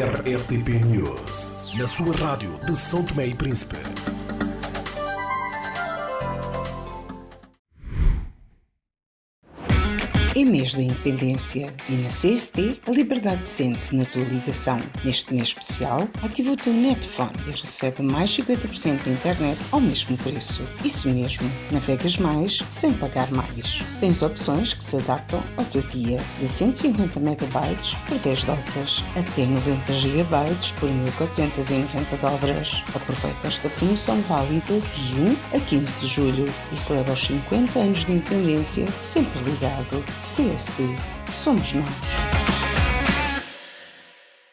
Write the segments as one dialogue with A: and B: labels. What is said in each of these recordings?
A: RSTP News, na sua rádio de São Tomé e Príncipe.
B: É mês da independência e na CST a liberdade sente-se na tua ligação. Neste mês especial, ativa o teu Netfone e recebe mais 50% de internet ao mesmo preço. Isso mesmo, navegas mais sem pagar mais. Tens opções que se adaptam ao teu dia, de 150 MB por 10 dobras até 90 GB por 1.490 dobras. Aproveita esta promoção válida de 1 a 15 de julho e celebra os 50 anos de independência sempre ligado. CST, somos nós.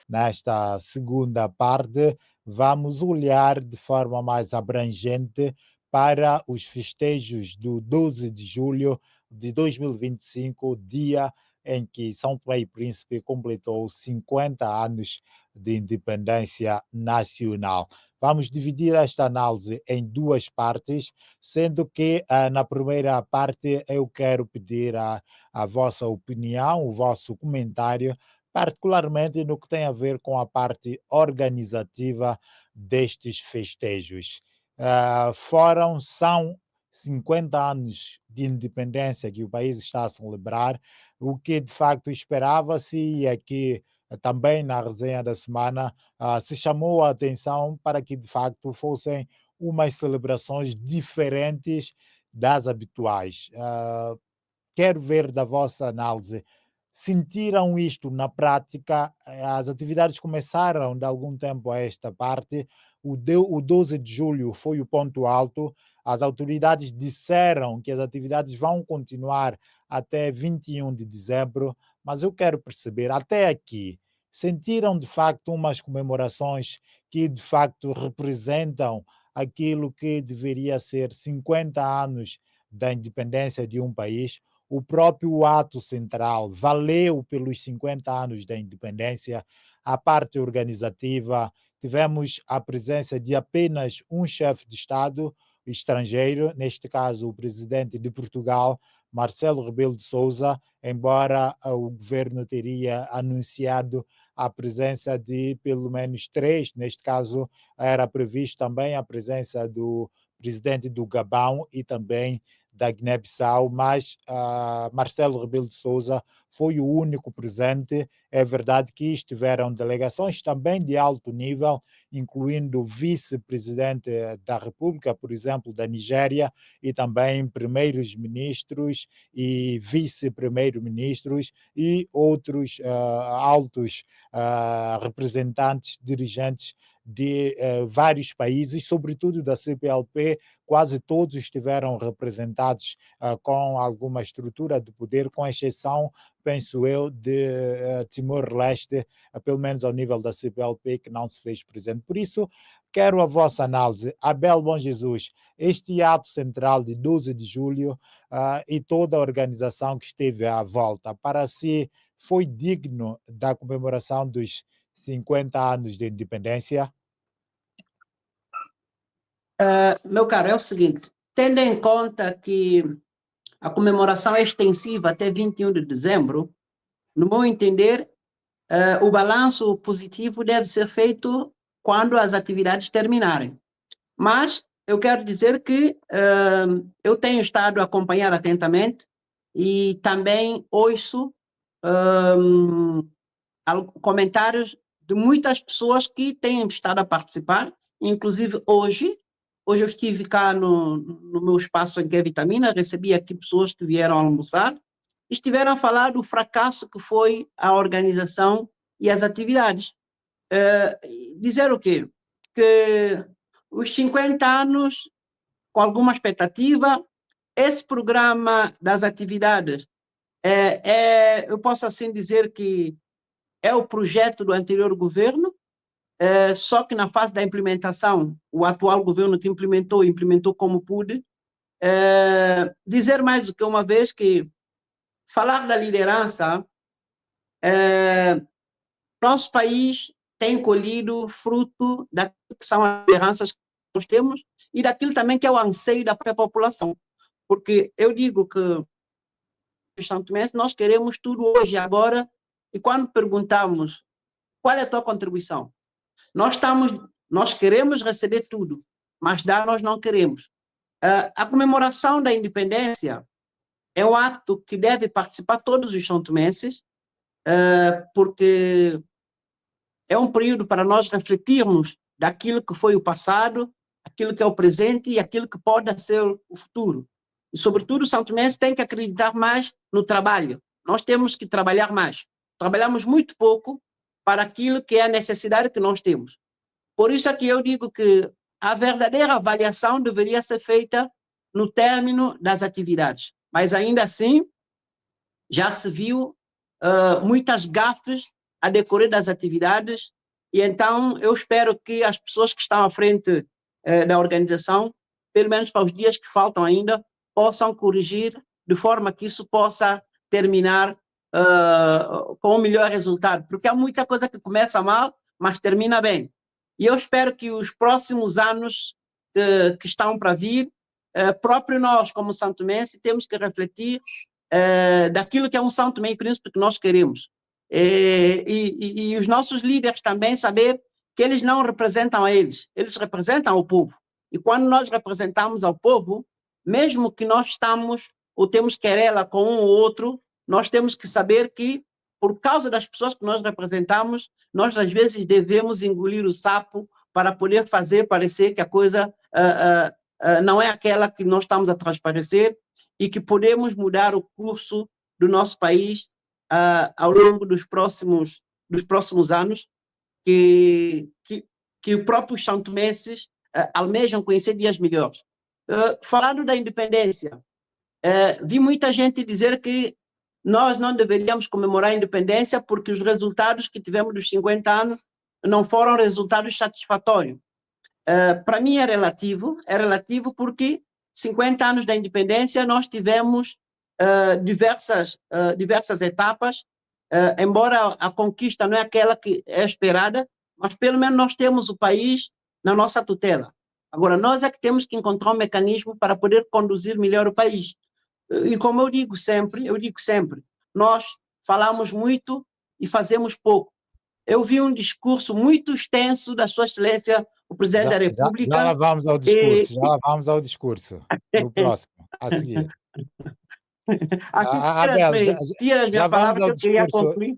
C: Nesta segunda parte, vamos olhar de forma mais abrangente para os festejos do 12 de julho de 2025, dia em que São Tomé e Príncipe completou 50 anos de independência nacional. Vamos dividir esta análise em duas partes, sendo que na primeira parte eu quero pedir a vossa opinião, o vosso comentário, particularmente no que tem a ver com a parte organizativa destes festejos. São 50 anos de independência que o país está a celebrar, o que de facto esperava-se e aqui também na resenha da semana se chamou a atenção para que de facto fossem umas celebrações diferentes das habituais. Quero ver da vossa análise. Sentiram isto na prática? As atividades começaram de algum tempo a esta parte. O 12 de julho foi o ponto alto. As autoridades disseram que as atividades vão continuar até 21 de dezembro, mas eu quero perceber, até aqui, sentiram de facto umas comemorações que de facto representam aquilo que deveria ser 50 anos da independência de um país? O próprio ato central valeu pelos 50 anos da independência, a parte organizativa, tivemos a presença de apenas um chefe de Estado estrangeiro, neste caso o presidente de Portugal, Marcelo Rebelo de Sousa, embora o governo teria anunciado a presença de pelo menos três, neste caso era previsto também a presença do presidente do Gabão e também da Guiné-Bissau, mas Marcelo Rebelo de Sousa foi o único presente. É verdade que estiveram delegações também de alto nível, incluindo o vice-presidente da República, por exemplo, da Nigéria, e também primeiros ministros e vice-primeiros-ministros e outros altos representantes, dirigentes de vários países, sobretudo da CPLP. Quase todos estiveram representados com alguma estrutura de poder, com exceção, penso eu, de Timor-Leste, pelo menos ao nível da CPLP, que não se fez presente. Por isso, quero a vossa análise. Abel Bom Jesus, este ato central de 12 de julho e toda a organização que esteve à volta, para si, foi digno da comemoração dos 50 anos de independência?
D: Meu caro, é o seguinte, tendo em conta que a comemoração é extensiva até 21 de dezembro, no meu entender, o balanço positivo deve ser feito quando as atividades terminarem. Mas eu quero dizer que eu tenho estado a acompanhar atentamente e também ouço comentários de muitas pessoas que têm estado a participar, inclusive hoje eu estive cá no meu espaço em que é Vitamina, recebi aqui pessoas que vieram almoçar, estiveram a falar do fracasso que foi a organização e as atividades. Dizer o quê? Que os 50 anos, com alguma expectativa, esse programa das atividades, eu posso assim dizer que é o projeto do anterior governo, só que na fase da implementação, o atual governo que implementou como pôde. Dizer mais do que uma vez que falar da liderança, nosso país tem colhido fruto daquilo que são as lideranças que nós temos e daquilo também que é o anseio da própria população. Porque eu digo que nós queremos tudo hoje e agora, e quando perguntamos qual é a tua contribuição? Nós queremos receber tudo, mas dar nós não queremos. A comemoração da independência é um ato que deve participar todos os santomenses, porque é um período para nós refletirmos daquilo que foi o passado, aquilo que é o presente e aquilo que pode ser o futuro. E, sobretudo, o santomense tem que acreditar mais no trabalho. Nós temos que trabalhar mais. Trabalhamos muito pouco para aquilo que é a necessidade que nós temos. Por isso é que eu digo que a verdadeira avaliação deveria ser feita no término das atividades. Mas, ainda assim, já se viu muitas gafes a decorrer das atividades, e então eu espero que as pessoas que estão à frente da organização, pelo menos para os dias que faltam ainda, possam corrigir de forma que isso possa terminar com o melhor resultado, porque há muita coisa que começa mal, mas termina bem. E eu espero que os próximos anos que estão para vir, próprio nós, como santomense, temos que refletir daquilo que é um São Tomé e Príncipe que nós queremos. E os nossos líderes também saber que eles não representam a eles representam o povo. E quando nós representamos ao povo, mesmo que nós estamos ou temos querela com um ou outro, nós temos que saber que, por causa das pessoas que nós representamos, nós às vezes devemos engolir o sapo para poder fazer parecer que a coisa não é aquela que nós estamos a transparecer e que podemos mudar o curso do nosso país ao longo dos próximos anos, que os próprios santomenses almejam conhecer dias melhores. Falando da independência, vi muita gente dizer que nós não deveríamos comemorar a independência porque os resultados que tivemos dos 50 anos não foram resultados satisfatórios. Para mim é relativo porque 50 anos da independência nós tivemos diversas etapas, embora a conquista não é aquela que é esperada, mas pelo menos nós temos o país na nossa tutela. Agora, nós é que temos que encontrar um mecanismo para poder conduzir melhor o país. E como eu digo sempre, nós falamos muito e fazemos pouco. Eu vi um discurso muito extenso da Sua Excelência, o Presidente da República.
C: Já vamos ao discurso, no próximo, a seguir.
D: Abel, já vamos ao discurso.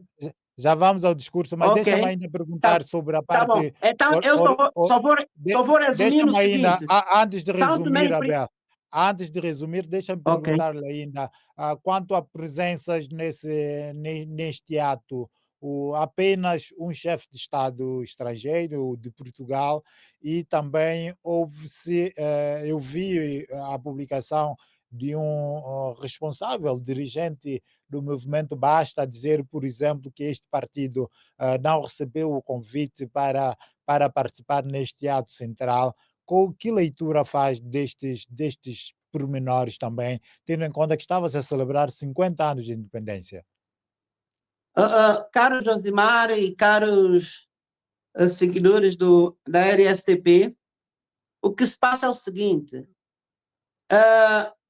C: Já vamos ao discurso, mas deixa-me ainda perguntar sobre a parte...
D: Tá bom. Então, eu só vou resumir no seguinte.
C: Antes de resumir, Abel, deixa-me perguntar-lhe ainda quanto a presenças neste ato, apenas um chefe de Estado estrangeiro, de Portugal, e também eu vi a publicação de um responsável, dirigente do movimento Basta, dizer, por exemplo, que este partido não recebeu o convite para participar neste ato central. Que leitura faz destes pormenores também, tendo em conta que estava-se a celebrar 50 anos de independência?
D: Caros Josimar e caros seguidores da RSTP, o que se passa é o seguinte: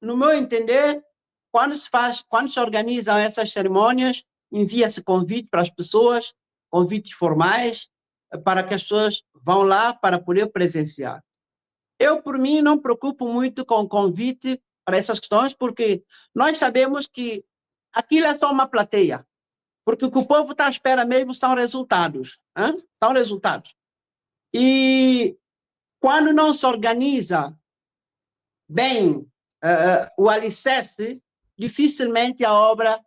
D: no meu entender, quando se organizam essas cerimônias, envia-se convite para as pessoas, convites formais, para que as pessoas vão lá para poder presenciar. Eu, por mim, não me preocupo muito com o convite para essas questões, porque nós sabemos que aquilo é só uma plateia, porque o que o povo está à espera mesmo são resultados. São resultados. E quando não se organiza bem o alicerce, dificilmente a obra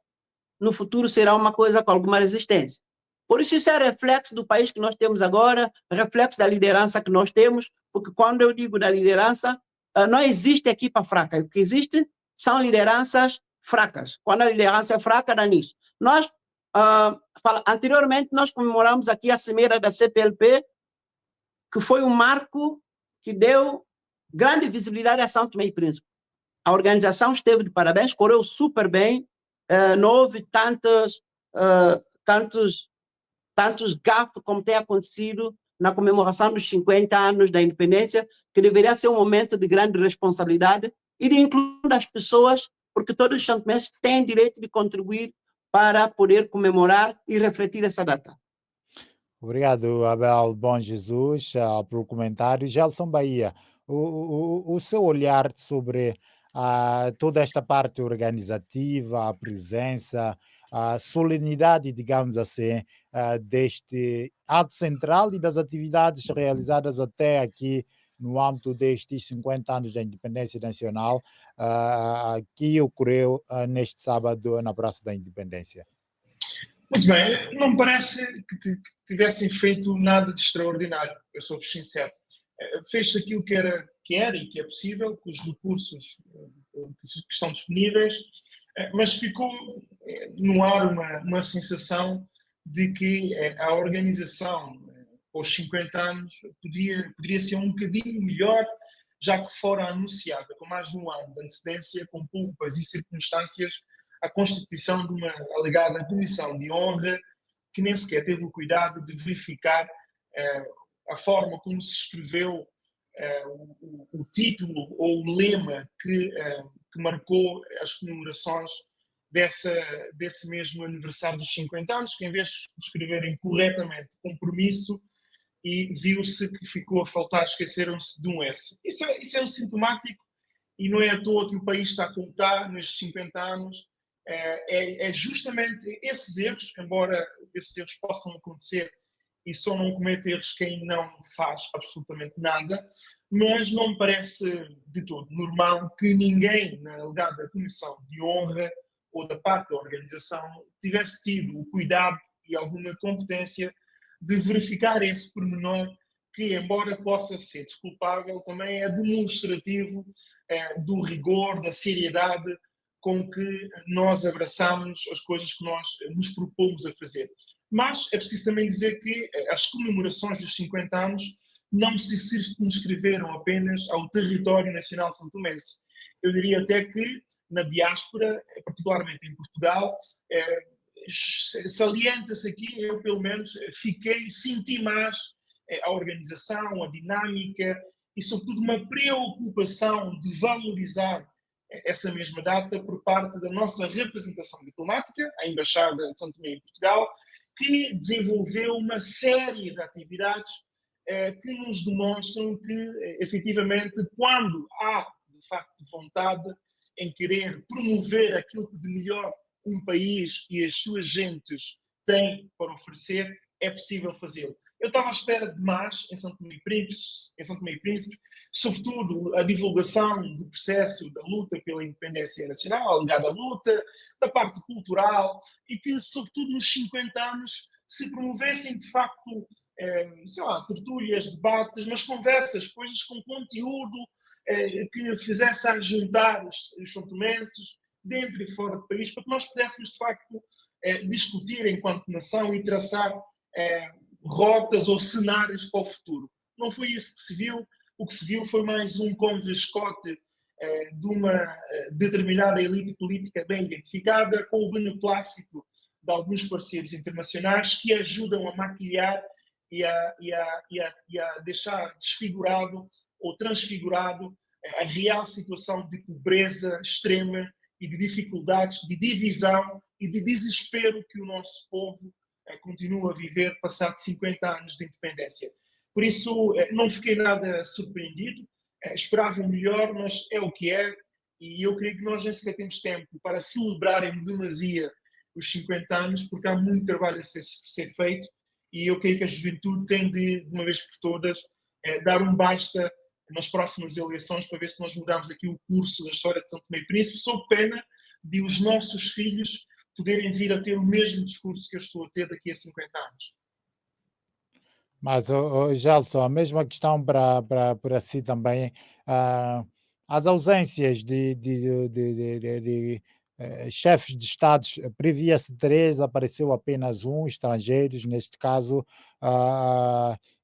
D: no futuro será uma coisa com alguma resistência. Por isso é reflexo do país que nós temos agora, reflexo da liderança que nós temos, porque quando eu digo da liderança, não existe equipa fraca, o que existe são lideranças fracas. Quando a liderança é fraca, dá nisso. Anteriormente, nós comemoramos aqui a cimeira da CPLP, que foi um marco que deu grande visibilidade a São Tomé e Príncipe. A organização esteve de parabéns, correu super bem, não houve tantos gafes como tem acontecido na comemoração dos 50 anos da independência, que deveria ser um momento de grande responsabilidade e de inclusão das pessoas, porque todos os santomenses têm direito de contribuir para poder comemorar e refletir essa data.
C: Obrigado, Abel Bom Jesus, pelo comentário. Gelson Bahia, o seu olhar sobre toda esta parte organizativa, a presença, a solenidade, digamos assim, deste ato central e das atividades realizadas até aqui no âmbito destes 50 anos da independência nacional, que ocorreu neste sábado na Praça da Independência.
E: Muito bem, não me parece que tivessem feito nada de extraordinário, eu sou-vos sincero. Fez-se aquilo que era e que é possível, com os recursos que estão disponíveis, mas ficou no ar uma sensação de que a organização aos 50 anos poderia ser um bocadinho melhor, já que fora anunciada com mais de um ano de antecedência, com culpas e circunstâncias, a constituição de uma alegada comissão de honra que nem sequer teve o cuidado de verificar a forma como se escreveu o título ou o lema que marcou as comemorações desse mesmo aniversário dos 50 anos, que em vez de escreverem corretamente compromisso, e viu-se que ficou a faltar, esqueceram-se de um S. Isso é um sintomático, e não é à toa que o país está como está nestes 50 anos. É justamente esses erros, embora esses erros possam acontecer e só não comete erros quem não faz absolutamente nada, mas não me parece de todo normal que ninguém na alegada comissão de honra ou da parte da organização tivesse tido o cuidado e alguma competência de verificar esse pormenor que, embora possa ser desculpável, também é demonstrativo do rigor, da seriedade com que nós abraçamos as coisas que nós nos propomos a fazer. Mas é preciso também dizer que as comemorações dos 50 anos não se circunscreveram apenas ao território nacional santomense. Eu diria até que na diáspora, particularmente em Portugal, salienta-se aqui, eu pelo menos senti mais a organização, a dinâmica e sobretudo uma preocupação de valorizar essa mesma data por parte da nossa representação diplomática, a Embaixada de São Tomé em Portugal, que desenvolveu uma série de atividades que nos demonstram que, efetivamente, quando há, de facto, vontade em querer promover aquilo que de melhor um país e as suas gentes têm para oferecer, é possível fazê-lo. Eu estava à espera de mais em São Tomé e Príncipe, sobretudo a divulgação do processo da luta pela independência nacional, a alegada luta, da parte cultural, e que, sobretudo nos 50 anos, se promovessem de facto, tertúlias, debates, mas conversas, coisas com conteúdo, que fizessem juntar os santomenses, dentro e fora do país, para que nós pudéssemos, de facto, discutir enquanto nação e traçar rotas ou cenários para o futuro. Não foi isso que se viu. O que se viu foi mais um convescote de uma determinada elite política bem identificada, com o beneplácito de alguns parceiros internacionais que ajudam a maquilhar e a deixar desfigurado ou transfigurado a real situação de pobreza extrema e de dificuldades, de divisão e de desespero que o nosso povo continua a viver passado 50 anos de independência. Por isso, não fiquei nada surpreendido, esperava o melhor, mas é o que é, e eu creio que nós nem sequer temos tempo para celebrar em demasia os 50 anos, porque há muito trabalho a ser feito, e eu creio que a juventude tem de uma vez por todas, dar um basta nas próximas eleições para ver se nós mudamos aqui o curso da história de São Tomé e Príncipe, sob pena de os nossos filhos poderem vir a ter o mesmo discurso que eu estou a ter daqui a 50 anos.
C: Mas, Gelson, a mesma questão para si também. As ausências de chefes de Estados, previa-se 3, apareceu apenas um, estrangeiros, neste caso,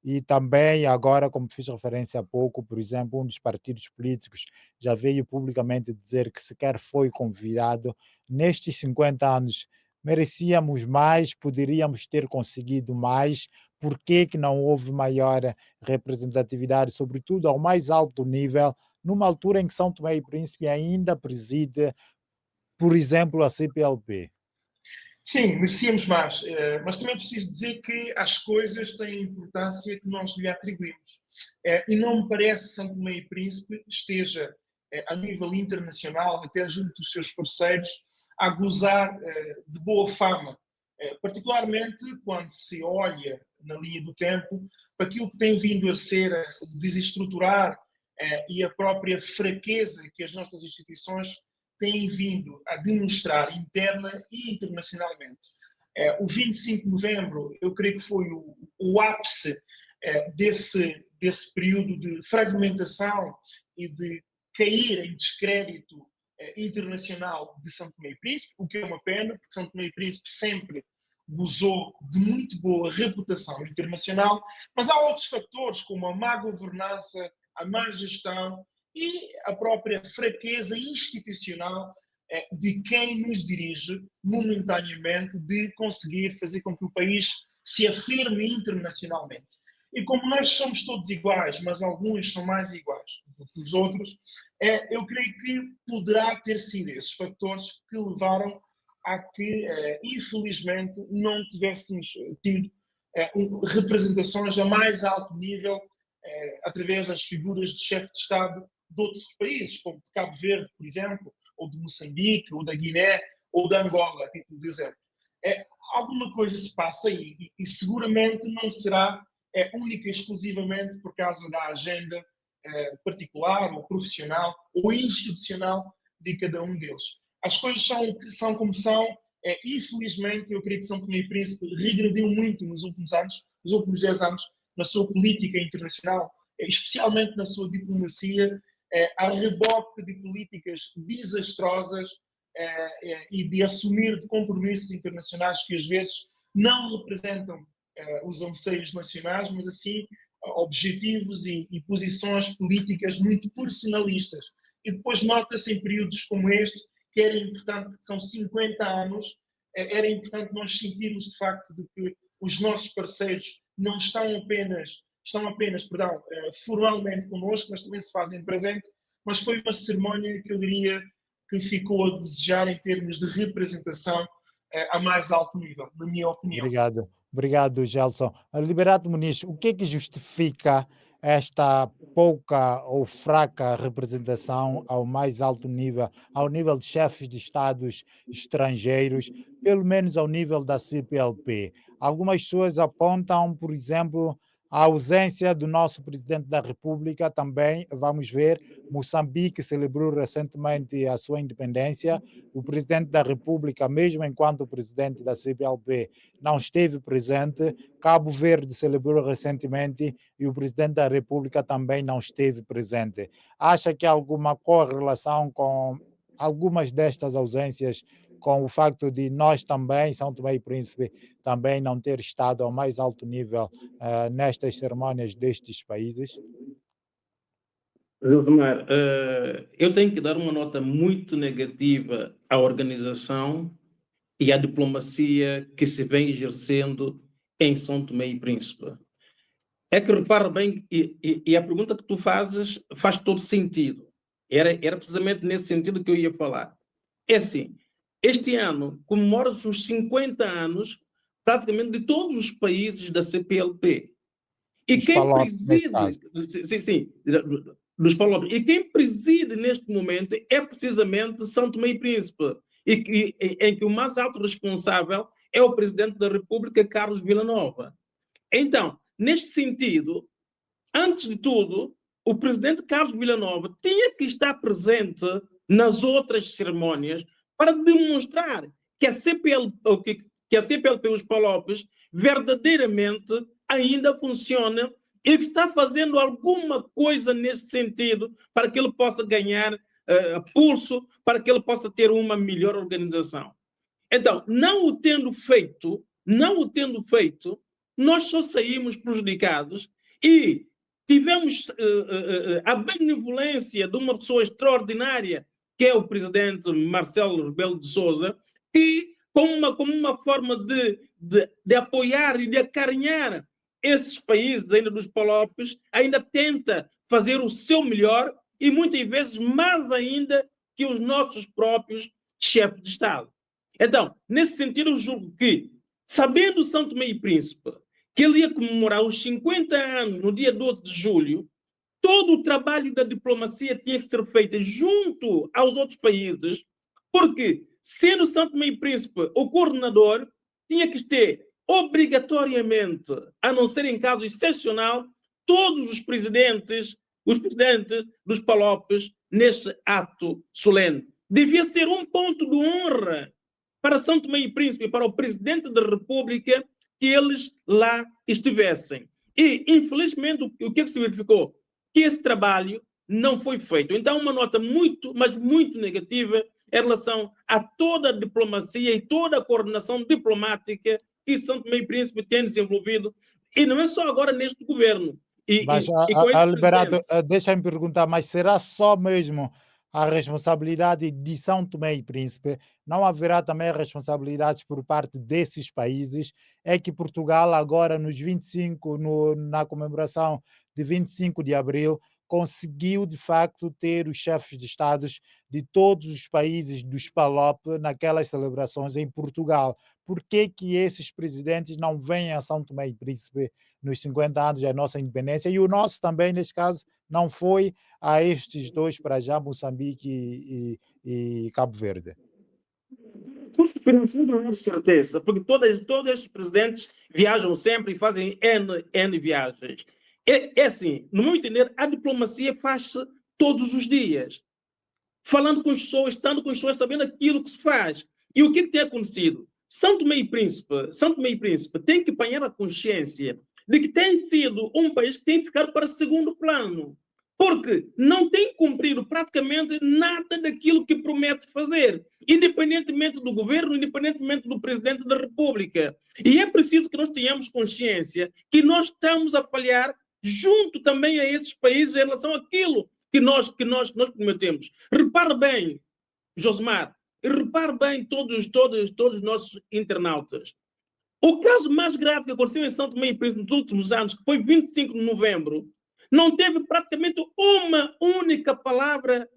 C: e também agora, como fiz referência há pouco, por exemplo, um dos partidos políticos já veio publicamente dizer que sequer foi convidado. Nestes 50 anos, merecíamos mais, poderíamos ter conseguido mais. Por que não houve maior representatividade, sobretudo ao mais alto nível, numa altura em que São Tomé e Príncipe ainda preside, por exemplo, a CPLP?
E: Sim, merecíamos mais, mas também preciso dizer que as coisas têm a importância que nós lhe atribuímos. E não me parece que São Tomé e Príncipe esteja, a nível internacional, até junto dos seus parceiros, a gozar de boa fama, particularmente quando se olha na linha do tempo para aquilo que tem vindo a ser o desestruturar e a própria fraqueza que as nossas instituições têm vindo a demonstrar interna e internacionalmente. O 25 de novembro, eu creio que foi o ápice desse período de fragmentação e de cair em descrédito internacional de São Tomé e Príncipe, o que é uma pena, porque São Tomé e Príncipe sempre gozou de muito boa reputação internacional, mas há outros fatores, como a má governança, a má gestão e a própria fraqueza institucional de quem nos dirige momentaneamente de conseguir fazer com que o país se afirme internacionalmente. E como nós somos todos iguais, mas alguns são mais iguais do que os outros, eu creio que poderá ter sido esses fatores que levaram a que, infelizmente, não tivéssemos tido representações a mais alto nível através das figuras de chefe de Estado de outros países, como de Cabo Verde, por exemplo, ou de Moçambique, ou da Guiné, ou da Angola, a título de exemplo. Alguma coisa se passa aí e seguramente não será única e exclusivamente por causa da agenda particular, ou profissional, ou institucional de cada um deles. As coisas são como são. Infelizmente, eu creio que São Tomé e Príncipe regrediu muito nos últimos anos, nos últimos 10 anos, na sua política internacional, especialmente na sua diplomacia, a reboque de políticas desastrosas e de assumir de compromissos internacionais que às vezes não representam os anseios nacionais, mas assim objetivos e posições políticas muito personalistas. E depois nota-se em períodos como este que era importante, que são 50 anos, era importante nós sentirmos de facto de que os nossos parceiros não estão apenas formalmente connosco, mas também se fazem presente, mas foi uma cerimónia que eu diria que ficou a desejar em termos de representação a mais alto nível, na minha opinião.
C: Obrigado, Gelson. Liberato Muniz, o que é que justifica esta pouca ou fraca representação ao mais alto nível, ao nível de chefes de Estados estrangeiros, pelo menos ao nível da CPLP? Algumas pessoas apontam, por exemplo, a ausência do nosso presidente da República também. Vamos ver, Moçambique celebrou recentemente a sua independência. O presidente da República, mesmo enquanto presidente da CPLP, não esteve presente. Cabo Verde celebrou recentemente e o presidente da República também não esteve presente. Acha que há alguma correlação com algumas destas ausências com o facto de nós também, São Tomé e Príncipe, também não ter estado ao mais alto nível nestas cerimônias destes países?
F: Rosemar, eu tenho que dar uma nota muito negativa à organização e à diplomacia que se vem exercendo em São Tomé e Príncipe. É que repara bem, e a pergunta que tu fazes faz todo sentido. Era precisamente nesse sentido que eu ia falar. É assim, este ano comemora-se os 50 anos praticamente de todos os países da CPLP. E quem preside, dos PALOP, e quem preside neste momento é precisamente São Tomé e Príncipe, em que o mais alto responsável é o presidente da República, Carlos Villanova. Então, neste sentido, antes de tudo, o presidente Carlos Villanova tinha que estar presente nas outras cerimônias para demonstrar que a CPLP e os PALOPs verdadeiramente ainda funciona e que está fazendo alguma coisa nesse sentido para que ele possa ganhar pulso, para que ele possa ter uma melhor organização. Então, não o tendo feito, nós só saímos prejudicados e tivemos a benevolência de uma pessoa extraordinária, que é o presidente Marcelo Rebelo de Sousa, que, como uma forma de apoiar e de acarinhar esses países ainda dos PALOPs, ainda tenta fazer o seu melhor e muitas vezes mais ainda que os nossos próprios chefes de Estado. Então, nesse sentido, eu julgo que, sabendo São Tomé e Príncipe que ele ia comemorar os 50 anos no dia 12 de julho, todo o trabalho da diplomacia tinha que ser feito junto aos outros países, porque, sendo São Tomé e Príncipe o coordenador, tinha que ter obrigatoriamente, a não ser em caso excepcional, todos os presidentes dos PALOPes nesse ato solene. Devia ser um ponto de honra para São Tomé e Príncipe, para o presidente da República, que eles lá estivessem. E, infelizmente, o que se verificou? Que esse trabalho não foi feito. Então, uma nota muito, mas muito negativa em relação a toda a diplomacia e toda a coordenação diplomática que São Tomé e Príncipe tem desenvolvido, e não é só agora neste governo.
C: Mas,
F: Com esse
C: Liberato,
F: presidente.
C: deixa-me perguntar, mas será só mesmo a responsabilidade de São Tomé e Príncipe? Não haverá também responsabilidades por parte desses países? É que Portugal agora, nos 25, na comemoração de 25 de abril, conseguiu de facto ter os chefes de Estados de todos os países dos PALOP naquelas celebrações em Portugal. Por que esses presidentes não vêm a São Tomé e Príncipe nos 50 anos da nossa independência? E o nosso também, neste caso, não foi a estes dois para já, Moçambique e Cabo Verde.
F: Com financeiro não é certeza, porque todos estes presidentes viajam sempre e fazem N viagens. É assim, no meu entender, a diplomacia faz-se todos os dias. Falando com as pessoas, estando com as pessoas, sabendo aquilo que se faz. E o que tem acontecido? São Tomé e Príncipe tem que apanhar a consciência de que tem sido um país que tem ficado para segundo plano, porque não tem cumprido praticamente nada daquilo que promete fazer, independentemente do governo, independentemente do presidente da República. E é preciso que nós tenhamos consciência que nós estamos a falhar junto também a esses países em relação àquilo que nós prometemos. Repare bem, Josemar, e repare bem todos os nossos internautas. O caso mais grave que aconteceu em São Tomé e Príncipe nos últimos anos, que foi 25 de novembro, não teve praticamente uma única palavra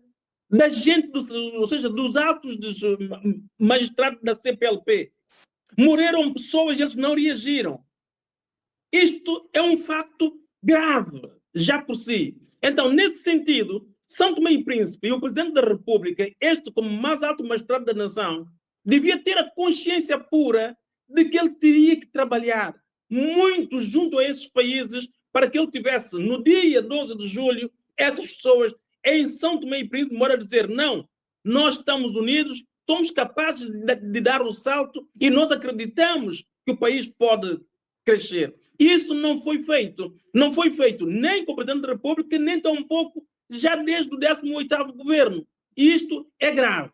F: da gente, ou seja, dos atos dos magistrados da CPLP. Morreram pessoas e eles não reagiram. Isto é um facto grave, já por si. Então, nesse sentido, São Tomé e Príncipe e o Presidente da República, este como mais alto magistrado da nação, devia ter a consciência pura de que ele teria que trabalhar muito junto a esses países para que ele tivesse, no dia 12 de julho, essas pessoas em São Tomé e Príncipe moram a dizer, não, nós estamos unidos, somos capazes de dar o salto e nós acreditamos que o país pode crescer. Isso não foi feito. Não foi feito nem com o Presidente da República, nem tampouco já desde o 18º governo. E isto é grave.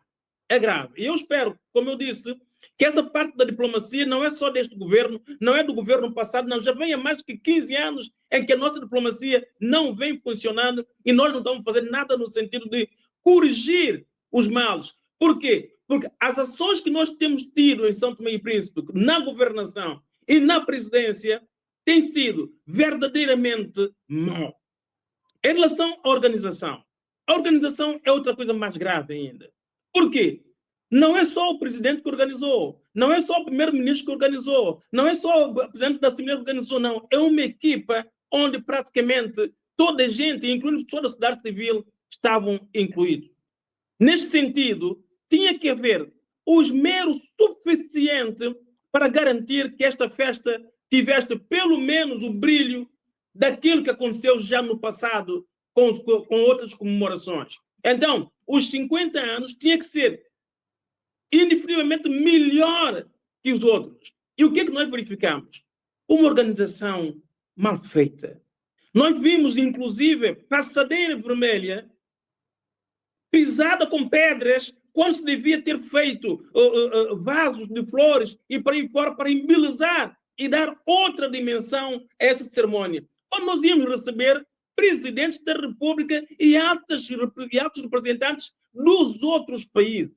F: É grave. E eu espero, como eu disse, que essa parte da diplomacia não é só deste governo, não é do governo passado, não. Já vem há mais de 15 anos em que a nossa diplomacia não vem funcionando e nós não estamos fazendo nada no sentido de corrigir os males. Por quê? Porque as ações que nós temos tido em São Tomé e Príncipe, na governação e na presidência, têm sido verdadeiramente mal. Em relação à organização, a organização é outra coisa mais grave ainda. Por quê? Não é só o presidente que organizou, não é só o primeiro-ministro que organizou, não é só o presidente da Assembleia que organizou, não. É uma equipa onde praticamente toda a gente, incluindo toda a sociedade civil, estavam incluídos. Neste sentido, tinha que haver o esmero suficiente para garantir que esta festa tivesse pelo menos o brilho daquilo que aconteceu já no passado com outras comemorações. Então, os 50 anos tinha que ser indefinivelmente melhor que os outros. E o que é que nós verificamos? Uma organização mal feita. Nós vimos, inclusive, passadeira vermelha pisada com pedras quando se devia ter feito vasos de flores e para ir fora para embelezar e dar outra dimensão a essa cerimônia. Quando nós íamos receber presidentes da República e altos representantes dos outros países.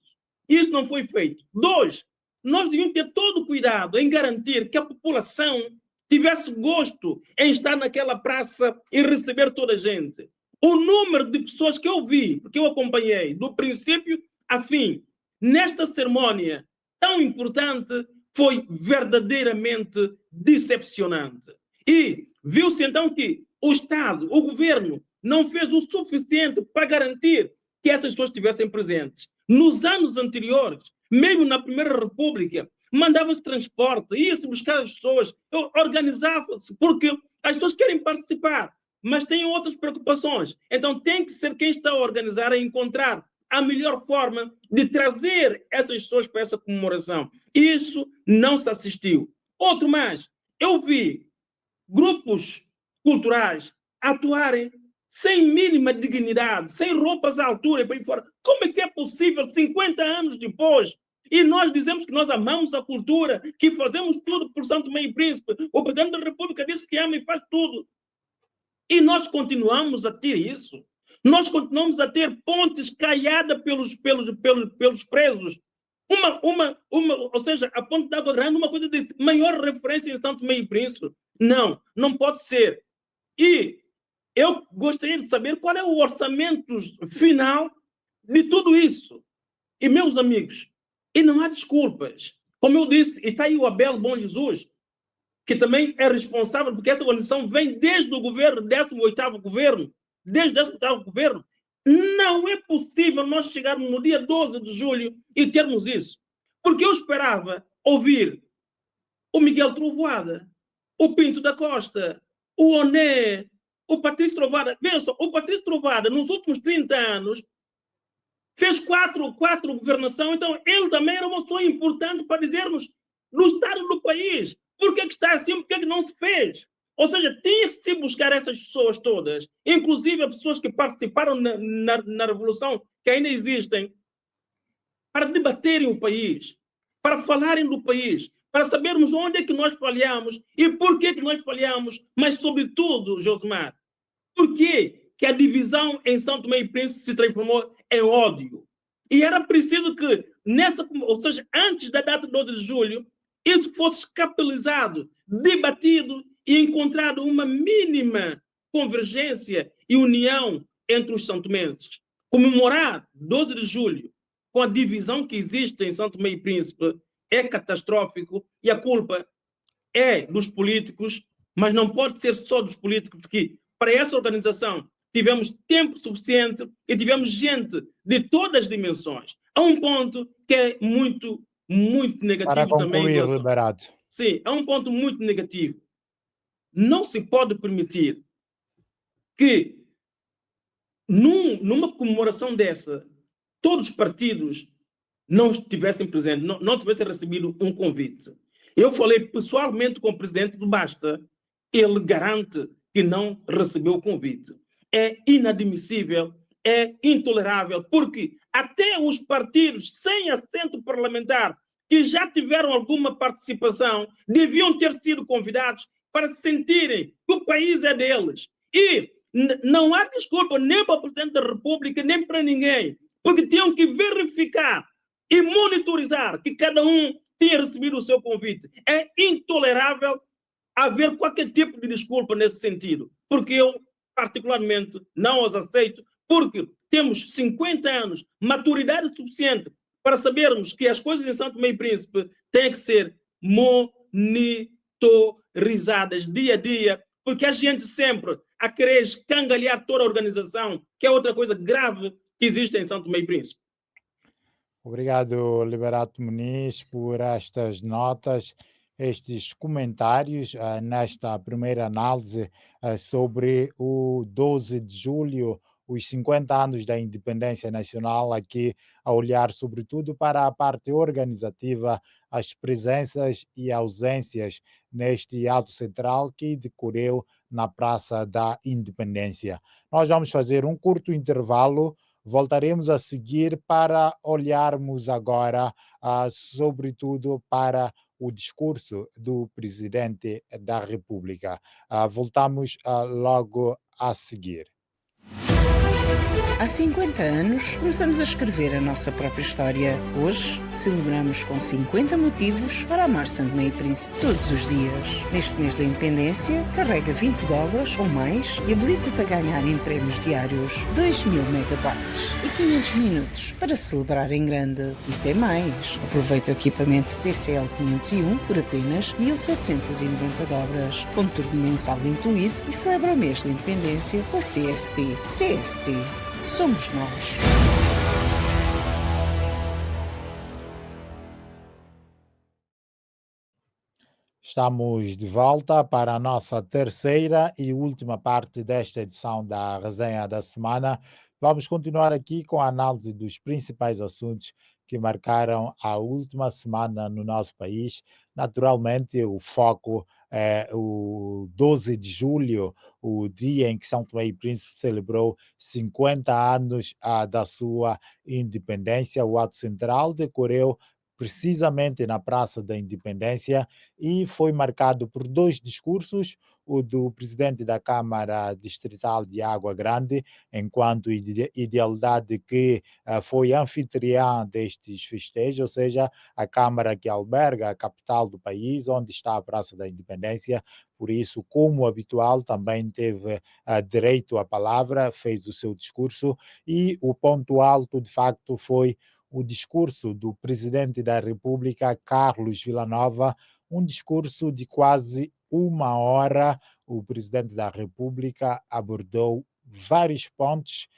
F: Isso não foi feito. 2, nós devíamos ter todo o cuidado em garantir que a população tivesse gosto em estar naquela praça e receber toda a gente. O número de pessoas que eu vi, porque eu acompanhei do princípio a fim, nesta cerimônia, tão importante foi verdadeiramente decepcionante. E viu-se então que o Estado, o governo, não fez o suficiente para garantir que essas pessoas estivessem presentes. Nos anos anteriores, mesmo na Primeira República, mandava-se transporte, ia-se buscar as pessoas, organizava-se, porque as pessoas querem participar, mas têm outras preocupações. Então tem que ser quem está a organizar, a encontrar a melhor forma de trazer essas pessoas para essa comemoração. Isso não se assistiu. Outro mais, eu vi grupos culturais atuarem sem mínima dignidade, sem roupas à altura e para aí fora. Como é que é possível, 50 anos depois, e nós dizemos que nós amamos a cultura, que fazemos tudo por São Tomé e Príncipe, o presidente da República disse que ama e faz tudo. E nós continuamos a ter isso. Nós continuamos a ter pontes caiadas pelos presos. Ou seja, a ponte de Água Grande, uma coisa de maior referência em São Tomé e Príncipe. Não, não pode ser. E eu gostaria de saber qual é o orçamento final de tudo isso. E, meus amigos, e não há desculpas. Como eu disse, e está aí o Abel Bom Jesus, que também é responsável, porque essa organização vem desde o governo, 18º governo, desde o 18º governo. Não é possível nós chegarmos no dia 12 de julho e termos isso. Porque eu esperava ouvir o Miguel Trovoada, o Pinto da Costa, o Oné, o Patrício Trovoada. Veja só, o Patrício Trovoada, nos últimos 30 anos, fez quatro governações, então ele também era uma pessoa importante para dizer-nos do estado do país. Por que está assim? Por que não se fez? Ou seja, tinha que se buscar essas pessoas todas, inclusive as pessoas que participaram na Revolução, que ainda existem, para debaterem o país, para falarem do país, para sabermos onde é que nós falhamos e por que nós falhamos, mas, sobretudo, Josemar, por que a divisão em São Tomé e Príncipe se transformou em ódio? E era preciso que, ou seja, antes da data de 12 de julho, isso fosse capitalizado, debatido e encontrado uma mínima convergência e união entre os santomenses. Comemorar 12 de julho com a divisão que existe em São Tomé e Príncipe é catastrófico e a culpa é dos políticos, mas não pode ser só dos políticos, porque para essa organização tivemos tempo suficiente e tivemos gente de todas as dimensões. Há um ponto que é muito negativo
C: para concluir,
F: também.
C: Liberato.
F: Sim, há um ponto muito negativo. Não se pode permitir que numa comemoração dessa, todos os partidos não estivessem presentes, não tivessem recebido um convite. Eu falei pessoalmente com o presidente do Basta, ele garante que não recebeu o convite. É inadmissível, é intolerável, porque até os partidos sem assento parlamentar que já tiveram alguma participação deviam ter sido convidados para se sentirem que o país é deles. E não há desculpa nem para o presidente da República, nem para ninguém, porque tinham que verificar e monitorizar que cada um tinha recebido o seu convite. É intolerável haver qualquer tipo de desculpa nesse sentido, porque eu, particularmente, não os aceito, porque temos 50 anos, maturidade suficiente para sabermos que as coisas em São Tomé e Príncipe têm que ser monitorizadas dia a dia, porque a gente sempre a querer escangalhar toda a organização, que é outra coisa grave que existe em São Tomé e Príncipe.
C: Obrigado, Liberato Muniz, por estas notas, estes comentários nesta primeira análise sobre o 12 de julho, os 50 anos da independência nacional, aqui a olhar sobretudo para a parte organizativa, as presenças e ausências neste ato central que decorreu na Praça da Independência. Nós vamos fazer um curto intervalo. Voltaremos a seguir para olharmos agora, sobretudo, para o discurso do Presidente da República. Voltamos logo a seguir.
B: Há 50 anos, começamos a escrever a nossa própria história. Hoje, celebramos com 50 motivos para amar São Tomé e Príncipe todos os dias. Neste mês da independência, carrega $20 ou mais e habilita-te a ganhar em prémios diários 2000 megabytes e 500 minutos para celebrar em grande. E tem mais. Aproveita o equipamento TCL 501 por apenas $1.790, com turno mensal incluído, e celebra o mês da independência com a CST. CST. Somos nós.
C: Estamos de volta para a nossa terceira e última parte desta edição da Resenha da Semana. Vamos continuar aqui com a análise dos principais assuntos que marcaram a última semana no nosso país. Naturalmente, o foco é o 12 de julho, o dia em que São Tomé e Príncipe celebrou 50 anos da sua independência. O ato central decorreu precisamente na Praça da Independência e foi marcado por dois discursos: o do presidente da Câmara Distrital de Água Grande, enquanto idealidade que foi anfitriã destes festejos, ou seja, a Câmara que alberga a capital do país, onde está a Praça da Independência. Por isso, como habitual, também teve direito à palavra, fez o seu discurso, e o ponto alto, de facto, foi o discurso do presidente da República, Carlos Villanova, um discurso de quase uma hora. O presidente da República abordou vários pontos,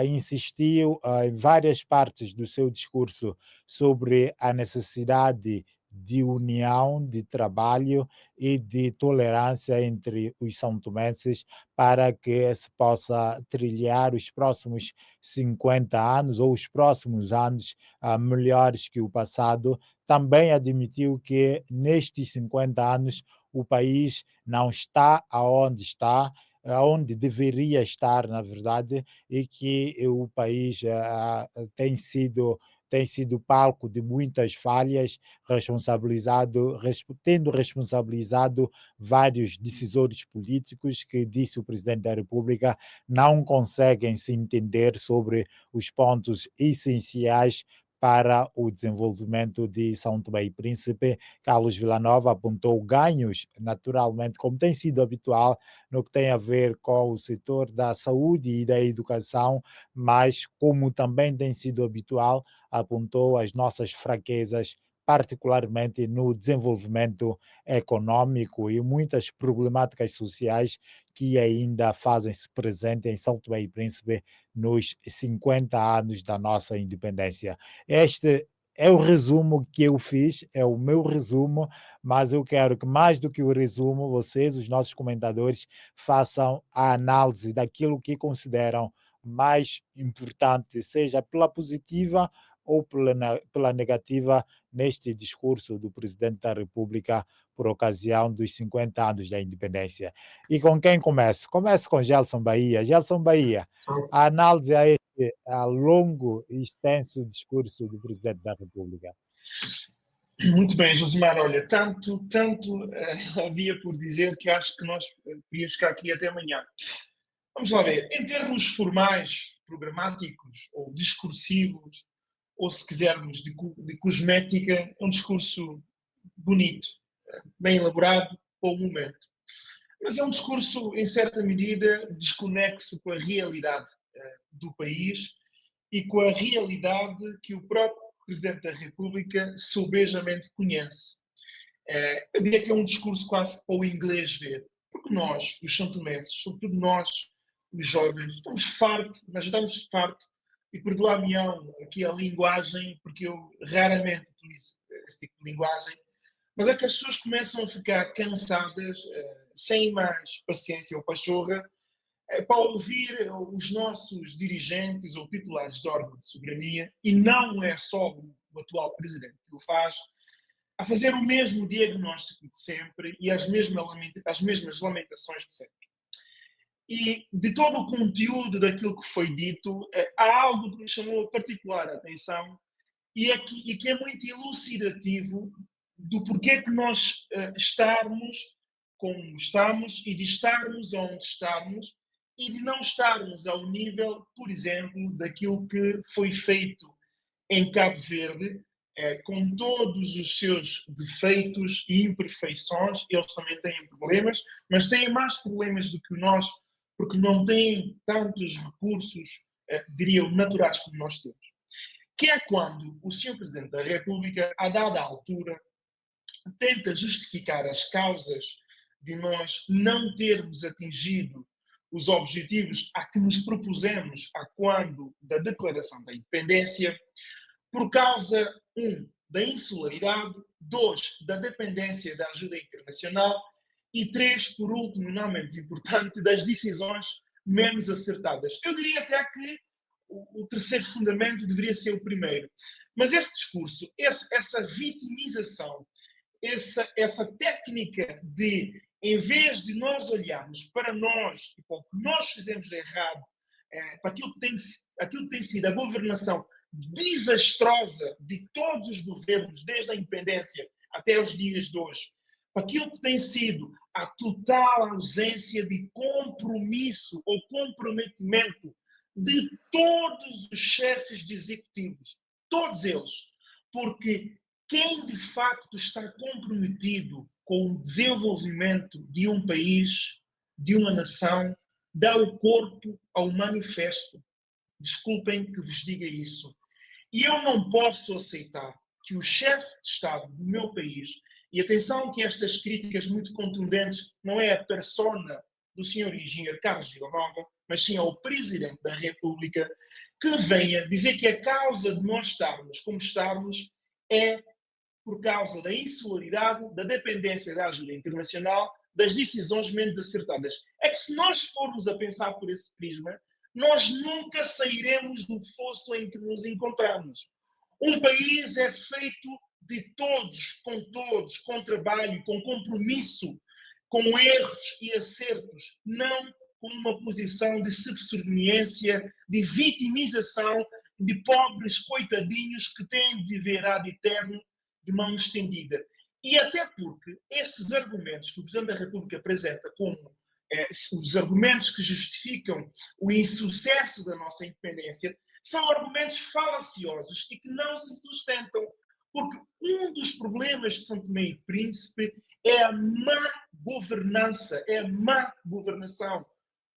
C: insistiu em várias partes do seu discurso sobre a necessidade de união, de trabalho e de tolerância entre os são-tomenses para que se possa trilhar os próximos 50 anos ou os próximos anos melhores que o passado. Também admitiu que nestes 50 anos o país não está aonde está, aonde deveria estar, na verdade, e que o país tem sido palco de muitas falhas, tendo responsabilizado vários decisores políticos que, disse o presidente da República, não conseguem se entender sobre os pontos essenciais para o desenvolvimento de São Tomé e Príncipe. Carlos Villanova apontou ganhos, naturalmente, como tem sido habitual, no que tem a ver com o setor da saúde e da educação, mas, como também tem sido habitual, apontou as nossas fraquezas, particularmente no desenvolvimento econômico, e muitas problemáticas sociais que ainda fazem-se presente em São Tomé e Príncipe nos 50 anos da nossa independência. Este é o resumo que eu fiz, é o meu resumo, mas eu quero que, mais do que o resumo, vocês, os nossos comentadores, façam a análise daquilo que consideram mais importante, seja pela positiva ou pela negativa, neste discurso do presidente da República por ocasião dos 50 anos da independência. E com quem começo? Começo com Gelson Bahia. Gelson Bahia, a análise a este longo e extenso discurso do presidente da República.
E: Muito bem, Josimar. Olha, tanto havia por dizer que acho que nós podíamos ficar aqui até amanhã. Vamos lá ver. Em termos formais, programáticos ou discursivos, ou se quisermos de cosmética, é um discurso bonito, bem elaborado para o momento. Mas é um discurso, em certa medida, desconexo com a realidade do país e com a realidade que o próprio Presidente da República sobejamente conhece. Eu diria que é um discurso quase para o inglês ver, porque nós, os santomenses, sobretudo nós, os jovens, estamos fartos, e perdoar-me aqui a linguagem, porque eu raramente utilizo esse tipo de linguagem, mas é que as pessoas começam a ficar cansadas, sem mais paciência ou pachorra, para ouvir os nossos dirigentes ou titulares de órgão de soberania, e não é só o atual presidente que o faz, a fazer o mesmo diagnóstico de sempre e as mesmas lamentações de sempre. E de todo o conteúdo daquilo que foi dito, há algo que me chamou a particular atenção e que é muito elucidativo do porquê que nós estarmos como estamos e de estarmos onde estamos e de não estarmos ao nível, por exemplo, daquilo que foi feito em Cabo Verde, com todos os seus defeitos e imperfeições. Eles também têm problemas, mas têm mais problemas do que nós, porque não têm tantos recursos, diria eu, naturais como nós temos. Que é quando o Sr. Presidente da República, a dada altura, tenta justificar as causas de nós não termos atingido os objetivos a que nos propusemos a quando da declaração da independência, por causa, da insularidade, 2, da dependência da ajuda internacional e 3, por último e não menos importante, das decisões menos acertadas. Eu diria até que o terceiro fundamento deveria ser o primeiro. Mas esse discurso, essa vitimização, essa técnica de, em vez de nós olharmos para nós e para o que nós fizemos de errado, para aquilo que tem sido a governação desastrosa de todos os governos, desde a independência até os dias de hoje, para aquilo que tem sido a total ausência de compromisso ou comprometimento de todos os chefes de executivos, todos eles, porque quem de facto está comprometido com o desenvolvimento de um país, de uma nação, dá o corpo ao manifesto. Desculpem que vos diga isso. E eu não posso aceitar que o chefe de Estado do meu país, e atenção que estas críticas muito contundentes não é a persona do Sr. Engenheiro Carlos Villanova, mas sim ao Presidente da República, que venha dizer que a causa de nós estarmos como estamos é por causa da insularidade, da dependência da ajuda internacional, das decisões menos acertadas. É que se nós formos a pensar por esse prisma, nós nunca sairemos do fosso em que nos encontramos. Um país é feito de todos, com trabalho, com compromisso, com erros e acertos, não com uma posição de subserviência, de vitimização de pobres coitadinhos que têm de viver ad eterno de mão estendida. E até porque esses argumentos que o Presidente da República apresenta como os argumentos que justificam o insucesso da nossa independência são argumentos falaciosos e que não se sustentam. Porque um dos problemas de São Tomé e Príncipe é a má governança, é a má governação.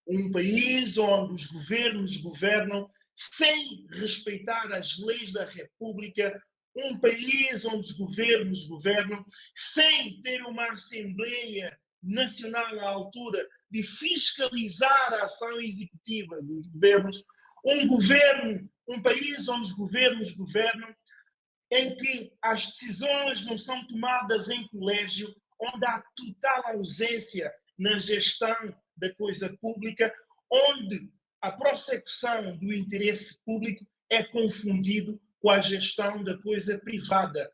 E: Um país onde os governos governam sem respeitar as leis da República, um país onde os governos governam sem ter uma Assembleia Nacional à altura de fiscalizar a ação executiva dos governos, um país onde os governos governam, em que as decisões não são tomadas em colégio, onde há total ausência na gestão da coisa pública, onde a prossecução do interesse público é confundido com a gestão da coisa privada.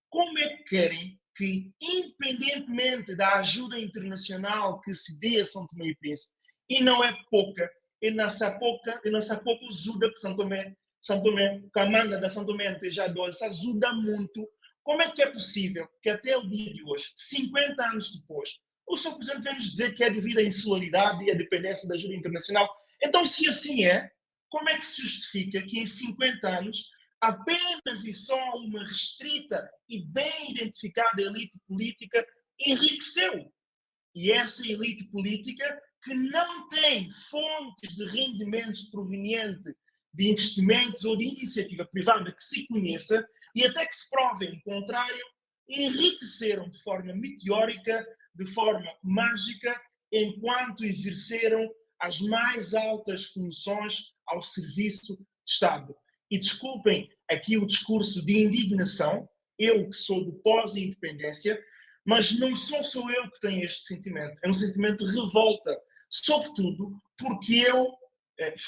E: Como é que querem que, independentemente da ajuda internacional que se dê a São Tomé e Príncipe, e não é pouca, e nessa pouca ajuda que São Tomé, que a manda da São Tomé já doce, ajuda muito, como é que é possível que até o dia de hoje, 50 anos depois, o Sr. Presidente vem nos dizer que é devido à insularidade e à dependência da ajuda internacional? Então, se assim é, como é que se justifica que em 50 anos apenas e só uma restrita e bem identificada elite política enriqueceu? E essa elite política que não tem fontes de rendimentos provenientes de investimentos ou de iniciativa privada que se conheça, e até que se prove em contrário, enriqueceram de forma meteórica, de forma mágica, enquanto exerceram as mais altas funções ao serviço de Estado. E desculpem aqui o discurso de indignação, eu que sou do pós-independência, mas não sou só eu que tenho este sentimento, é um sentimento de revolta, sobretudo porque eu,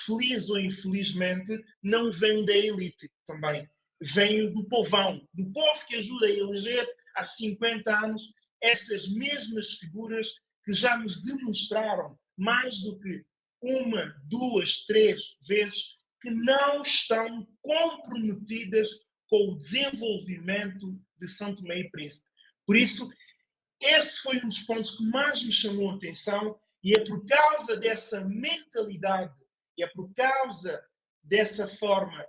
E: feliz ou infelizmente, não venho da elite também. Venho do povão, do povo que ajuda a eleger há 50 anos essas mesmas figuras que já nos demonstraram mais do que uma, duas, três vezes que não estão comprometidas com o desenvolvimento de São Tomé e Príncipe. Por isso, esse foi um dos pontos que mais me chamou a atenção E é por causa dessa mentalidade, é por causa dessa forma,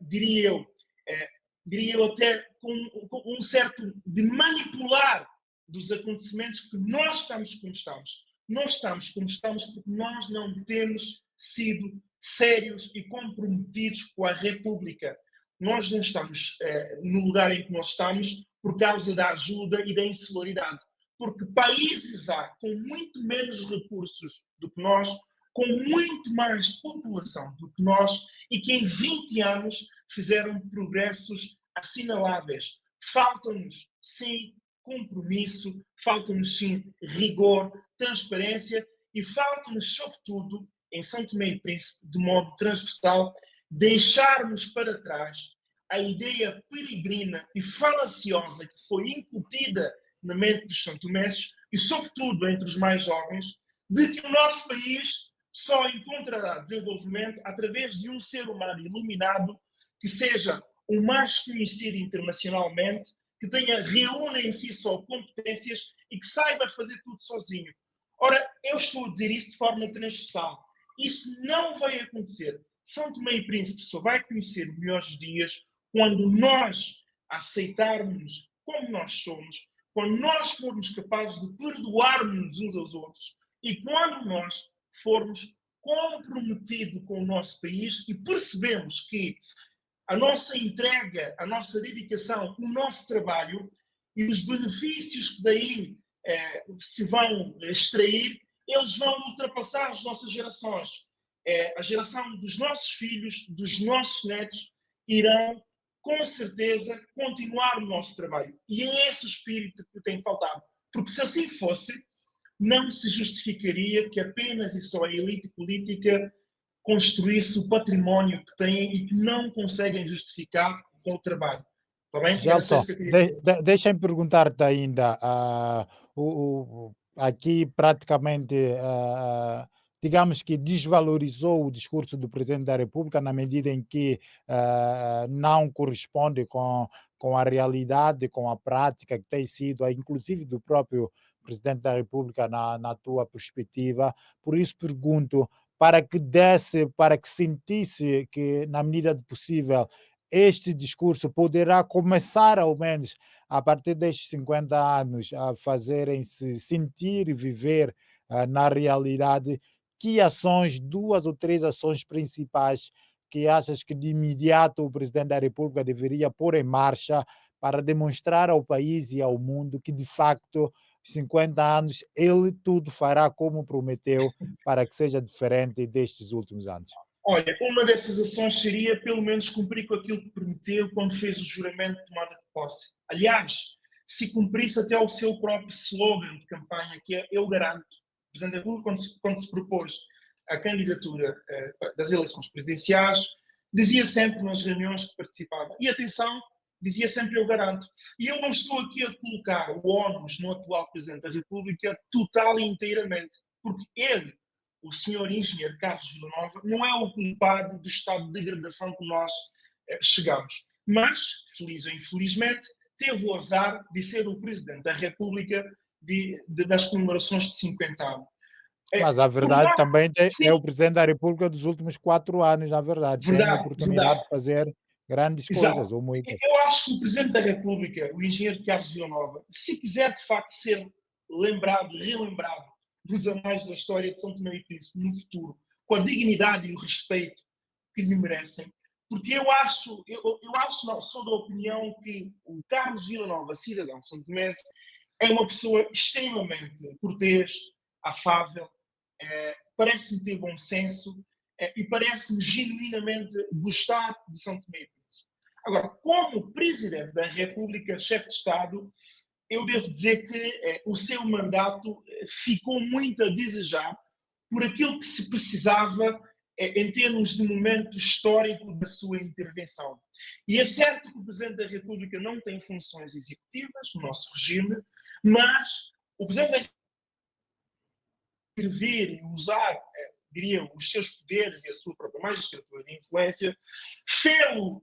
E: diria eu até com um certo de manipular dos acontecimentos, que nós estamos como estamos. Nós estamos como estamos porque nós não temos sido sérios e comprometidos com a República. Nós não estamos no lugar em que nós estamos por causa da ajuda e da insularidade. Porque países há com muito menos recursos do que nós, com muito mais população do que nós, e que em 20 anos fizeram progressos assinaláveis. Falta-nos, sim, compromisso, falta-nos, sim, rigor, transparência, e falta-nos, sobretudo, em São Tomé e Príncipe, de modo transversal, deixarmos para trás a ideia peregrina e falaciosa que foi incutida na mente dos santomenses e, sobretudo, entre os mais jovens, de que o nosso país só encontrará desenvolvimento através de um ser humano iluminado que seja o mais conhecido internacionalmente, que reúna em si só competências e que saiba fazer tudo sozinho. Ora, eu estou a dizer isso de forma transversal. Isso não vai acontecer. São Tomé e Príncipe só vai conhecer melhores dias quando nós aceitarmos como nós somos, quando nós formos capazes de perdoarmos uns aos outros e quando nós formos comprometidos com o nosso país e percebemos que a nossa entrega, a nossa dedicação, o nosso trabalho e os benefícios que daí se vão extrair, eles vão ultrapassar as nossas gerações. A geração dos nossos filhos, dos nossos netos, irão, com certeza, continuar o nosso trabalho. E é esse o espírito que tem faltado. Porque se assim fosse, não se justificaria que apenas e só a elite política construísse o património que têm e que não conseguem justificar com o trabalho. Está bem?
C: Gelson, deixa-me perguntar-te ainda, aqui praticamente, digamos que desvalorizou o discurso do Presidente da República na medida em que não corresponde com a realidade, com a prática que tem sido, inclusive do próprio Presidente da República na tua perspectiva. Por isso pergunto, para que sentisse que, na medida do possível, este discurso poderá começar, ao menos, a partir destes 50 anos, a fazerem-se sentir e viver na realidade. Que ações, 2 ou 3 ações principais, que achas que de imediato o Presidente da República deveria pôr em marcha para demonstrar ao país e ao mundo que, de facto, 50 anos, ele tudo fará como prometeu para que seja diferente destes últimos anos?
E: Olha, uma dessas ações seria, pelo menos, cumprir com aquilo que prometeu quando fez o juramento de tomada de posse. Aliás, se cumprisse até o seu próprio slogan de campanha, que é "Eu garanto". O Presidente da República, quando se propôs a candidatura das eleições presidenciais, dizia sempre nas reuniões que participava, e atenção, dizia sempre "Eu garanto". E eu não estou aqui a colocar o ónus no atual Presidente da República total e inteiramente, porque ele, o senhor engenheiro Carlos Villanova, não é o culpado do estado de degradação que nós chegamos. Mas, feliz ou infelizmente, teve o azar de ser o Presidente da República das comemorações de 50 anos.
C: Mas a verdade também é o Presidente da República dos últimos 4 anos, na verdade. Tem a oportunidade de fazer grandes coisas, ou muitas.
E: Eu acho que o Presidente da República, o engenheiro Carlos Villanova, se quiser de facto ser lembrado, relembrado dos anais da história de São Tomé e Príncipe no futuro, com a dignidade e o respeito que lhe merecem, porque eu não, sou da opinião que o Carlos Villanova, cidadão santomense, é uma pessoa extremamente cortês, afável, parece-me ter bom senso e parece-me genuinamente gostar de São Tomé e Príncipe. Agora, como Presidente da República, chefe de Estado, eu devo dizer que o seu mandato ficou muito a desejar por aquilo que se precisava em termos de momento histórico da sua intervenção. E é certo que o Presidente da República não tem funções executivas no nosso regime, mas o Presidente da República intervir e usar, diria, os seus poderes e a sua própria magistratura de influência, fê-lo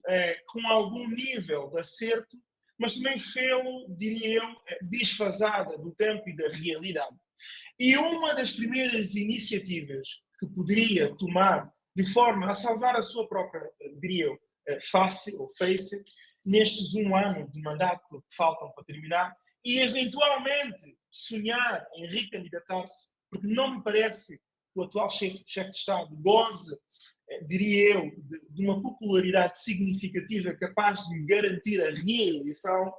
E: com algum nível de acerto, mas também fê-lo, diria eu, desfasada do tempo e da realidade. E uma das primeiras iniciativas que poderia tomar de forma a salvar a sua própria, diria eu, face, nestes 1 ano de mandato que faltam para terminar, e eventualmente sonhar em recandidatar-se, porque não me parece que o atual chefe de Estado goze, diria eu, de uma popularidade significativa capaz de lhe garantir a reeleição,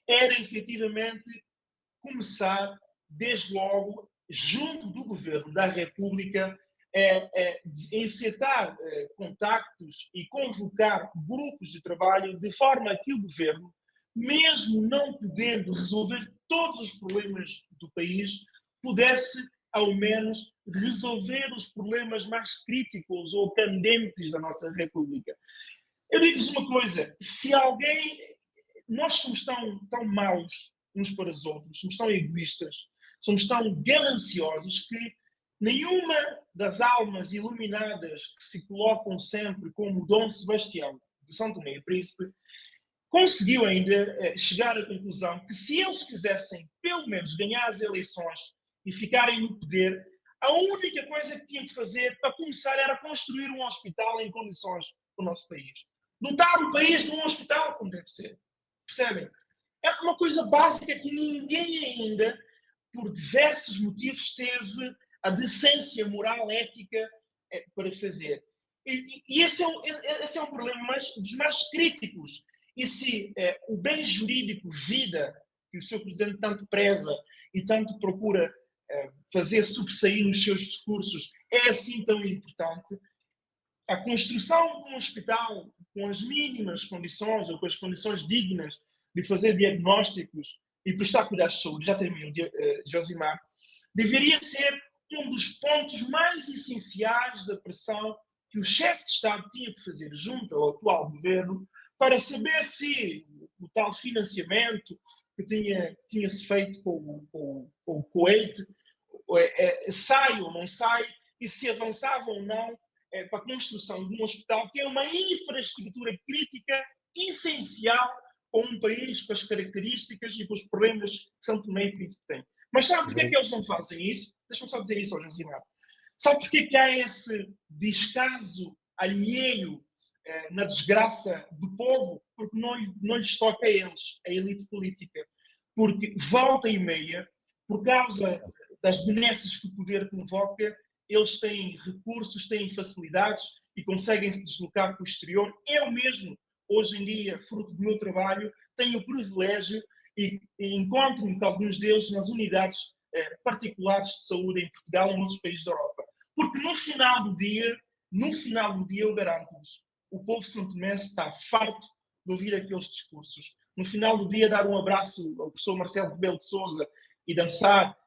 E: era efetivamente começar, desde logo, junto do Governo da República, encetar contactos e convocar grupos de trabalho de forma que o Governo, mesmo não podendo resolver todos os problemas do país, pudesse, ao menos, resolver os problemas mais críticos ou candentes da nossa República. Eu digo-vos uma coisa, se alguém... Nós somos tão maus uns para os outros, somos tão egoístas, somos tão gananciosos que nenhuma das almas iluminadas que se colocam sempre como Dom Sebastião de São Tomé e Príncipe conseguiu ainda chegar à conclusão que se eles quisessem pelo menos ganhar as eleições e ficarem no poder, a única coisa que tinham que fazer para começar era construir um hospital em condições para o nosso país. Dotar o país de um hospital como deve ser. Percebem? É uma coisa básica que ninguém ainda, por diversos motivos, teve a decência moral, ética para fazer. E esse é um problema dos mais críticos. E se o bem jurídico, vida, que o Sr. Presidente tanto preza e tanto procura fazer sobressair nos seus discursos, é assim tão importante, a construção de um hospital com as mínimas condições, ou com as condições dignas de fazer diagnósticos e prestar cuidados de saúde, já termino, Josimar, deveria ser um dos pontos mais essenciais da pressão que o chefe de Estado tinha de fazer junto ao atual governo para saber se o tal financiamento que tinha-se feito com o Kuwait sai ou não sai, e se avançava ou não para a construção de um hospital que é uma infraestrutura crítica essencial para um país com as características e com os problemas que São Tomé e Príncipe tem. Mas sabe porquê que eles não fazem isso? Deixa-me só dizer isso ao Josimar. Sabe porquê que há esse descaso alheio na desgraça do povo? Porque não lhes toca a eles, a elite política. Porque, volta e meia, por causa das benesses que o poder convoca, eles têm recursos, têm facilidades e conseguem se deslocar para o exterior. Eu mesmo, hoje em dia, fruto do meu trabalho, tenho o privilégio e encontro-me com alguns deles nas unidades particulares de saúde em Portugal e em outros países da Europa. Porque no final do dia, eu garanto-vos, o povo santomense está farto de ouvir aqueles discursos. No final do dia, dar um abraço ao professor Marcelo Rebelo de Sousa e dançar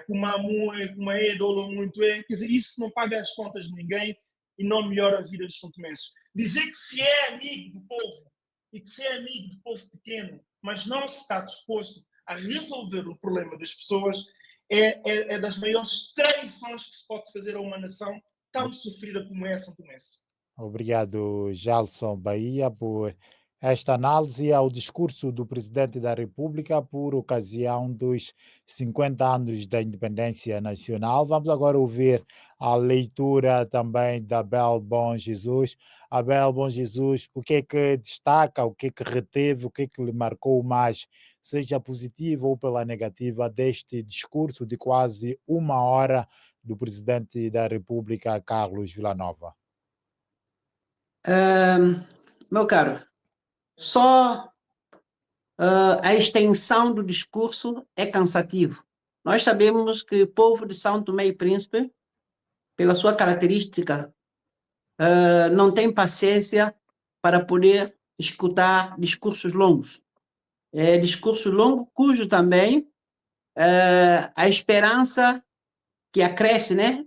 E: como é dolo muito quer dizer, isso não paga as contas de ninguém e não melhora a vida dos santomenses. Dizer que se é amigo do povo e que se é amigo do povo pequeno, mas não se está disposto a resolver o problema das pessoas, é das maiores traições que se pode fazer a uma nação tão sofrida como é a São Tomense.
C: Obrigado, Gelson Bahia, por esta análise ao discurso do Presidente da República por ocasião dos 50 anos da independência nacional. Vamos agora ouvir a leitura também da Abel Bom Jesus. Abel Bom Jesus, o que é que destaca, o que é que reteve, o que é que lhe marcou mais, seja positivo ou pela negativa, deste discurso de quase 1 hora do Presidente da República, Carlos Villanova?
D: Meu caro, só a extensão do discurso é cansativo. Nós sabemos que o povo de São Tomé e Príncipe, pela sua característica, não tem paciência para poder escutar discursos longos. Discurso longo cujo também a esperança que acresce, né,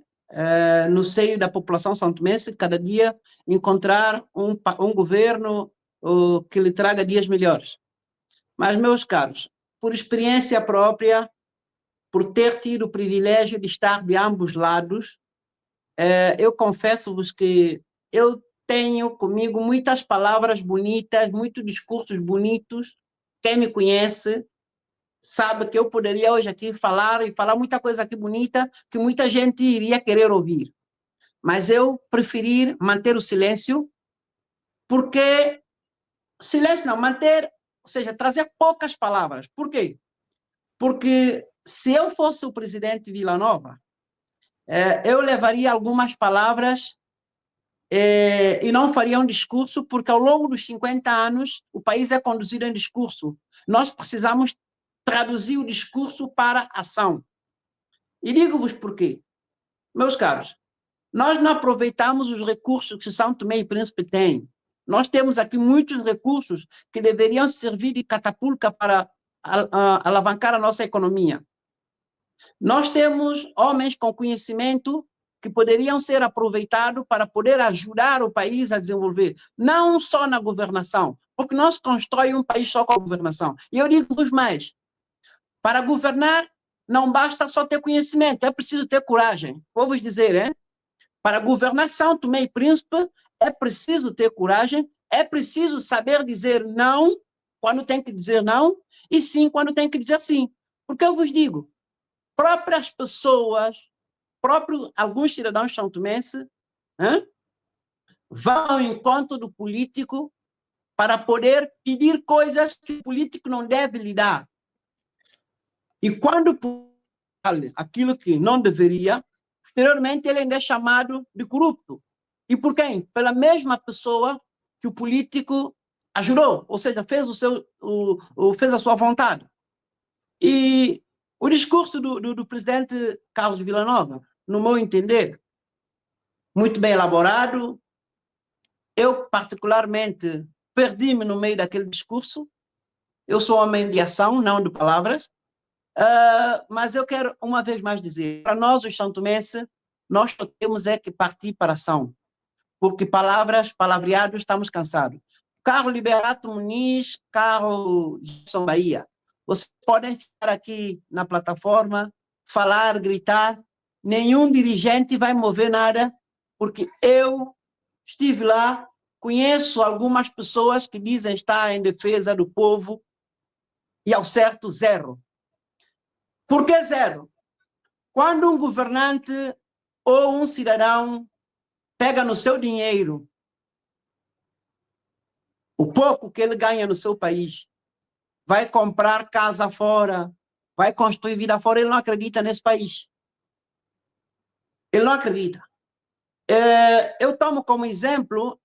D: no seio da população santomense, cada dia encontrar um governo que lhe traga dias melhores. Mas, meus caros, por experiência própria, por ter tido o privilégio de estar de ambos lados, eu confesso-vos que eu tenho comigo muitas palavras bonitas, muitos discursos bonitos. Quem me conhece sabe que eu poderia hoje aqui falar e falar muita coisa aqui bonita que muita gente iria querer ouvir. Mas eu preferi manter o silêncio, porque silêncio não, manter, ou seja, trazer poucas palavras. Por quê? Porque se eu fosse o presidente Villanova, eu levaria algumas palavras e não faria um discurso, porque ao longo dos 50 anos o país é conduzido em discurso. Nós precisamos traduzir o discurso para ação. E digo-vos por quê. Meus caros, nós não aproveitamos os recursos que São Tomé e Príncipe tem. Nós temos aqui muitos recursos que deveriam servir de catapulta para alavancar a nossa economia. Nós temos homens com conhecimento que poderiam ser aproveitados para poder ajudar o país a desenvolver, não só na governação, porque nós constrói um país só com a governação. E eu digo-vos mais, para governar não basta só ter conhecimento, é preciso ter coragem. Vou vos dizer, hein? Para governar São Tomé e Príncipe, é preciso ter coragem, é preciso saber dizer não, quando tem que dizer não, e sim, quando tem que dizer sim. Porque eu vos digo, próprias pessoas, alguns cidadãos são-tomenses, vão ao encontro do político para poder pedir coisas que o político não deve lhe dar. E quando fala aquilo que não deveria, posteriormente ele ainda é chamado de corrupto. E por quem? Pela mesma pessoa que o político ajudou, ou seja, fez fez a sua vontade. E o discurso do presidente Carlos Villanova, no meu entender, muito bem elaborado. Eu, particularmente, perdi-me no meio daquele discurso. Eu sou homem de ação, não de palavras. Mas eu quero, uma vez mais, dizer, para nós, os são-tomenses, nós só temos que partir para a ação. Porque palavreados, estamos cansados. Carlos Liberato Muniz, Carlos Gerson Bahia, vocês podem ficar aqui na plataforma, falar, gritar, nenhum dirigente vai mover nada, porque eu estive lá, conheço algumas pessoas que dizem estar em defesa do povo, e ao certo, zero. Por que zero? Quando um governante ou um cidadão pega no seu dinheiro o pouco que ele ganha no seu país, vai comprar casa fora, vai construir vida fora, ele não acredita nesse país. Ele não acredita. Eu tomo como exemplo,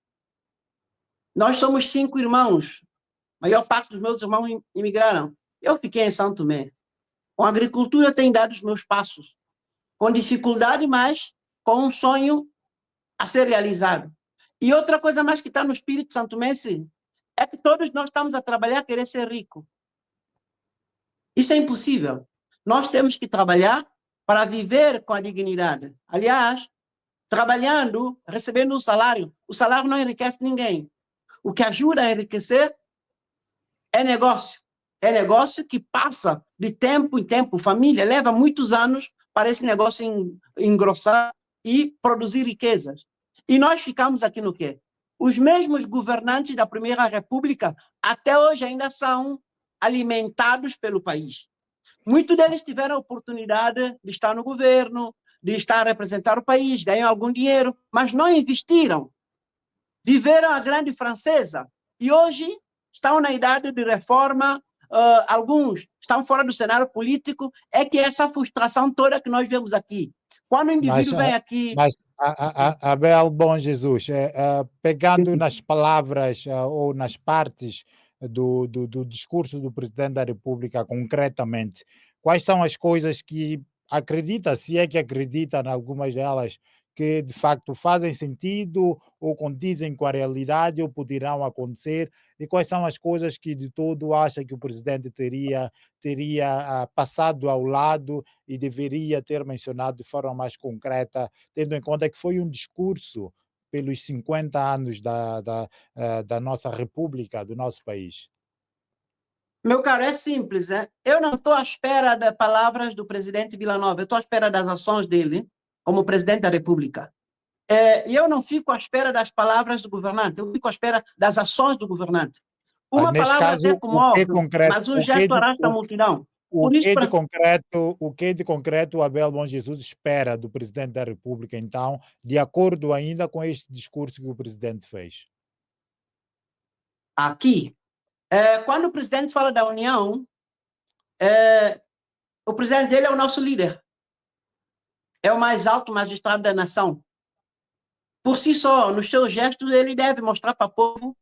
D: nós somos 5 irmãos, a maior parte dos meus irmãos imigraram. Eu fiquei em São Tomé. Com a agricultura tem dado os meus passos, com dificuldade, mas com um sonho a ser realizado. E outra coisa mais que está no espírito santomense é que todos nós estamos a trabalhar, querer ser rico. Isso é impossível. Nós temos que trabalhar para viver com a dignidade. Aliás, trabalhando, recebendo um salário, o salário não enriquece ninguém. O que ajuda a enriquecer é negócio. É negócio que passa de tempo em tempo. Família leva muitos anos para esse negócio engrossar e produzir riquezas. E nós ficamos aqui no quê? Os mesmos governantes da Primeira República até hoje ainda são alimentados pelo país. Muitos deles tiveram a oportunidade de estar no governo, de estar a representar o país, ganham algum dinheiro, mas não investiram. Viveram a grande francesa e hoje estão na idade de reforma, alguns estão fora do cenário político, é que essa frustração toda que nós vemos aqui. Quando o indivíduo vem aqui...
C: Abel Bom Jesus, pegando nas palavras ou nas partes do discurso do Presidente da República concretamente, quais são as coisas que acredita, se é que acredita em algumas delas, que de facto fazem sentido ou condizem com a realidade ou poderão acontecer, e quais são as coisas que de todo acha que o presidente teria passado ao lado e deveria ter mencionado de forma mais concreta, tendo em conta que foi um discurso pelos 50 anos da nossa república, do nosso país?
D: Meu caro, é simples, né? Eu não estou à espera das palavras do presidente Villanova, eu estou à espera das ações dele como presidente da República. E eu não fico à espera das palavras do governante, eu fico à espera das ações do governante. Uma palavra até comove, mas um gesto arrasta a multidão.
C: o que de concreto, o que de concreto o Abel Bom Jesus espera do Presidente da República, então, de acordo ainda com este discurso que o Presidente fez?
D: Aqui, quando o Presidente fala da União, o Presidente dele é o nosso líder. É o mais alto magistrado da nação. Por si só, nos seus gestos, ele deve mostrar para o povo,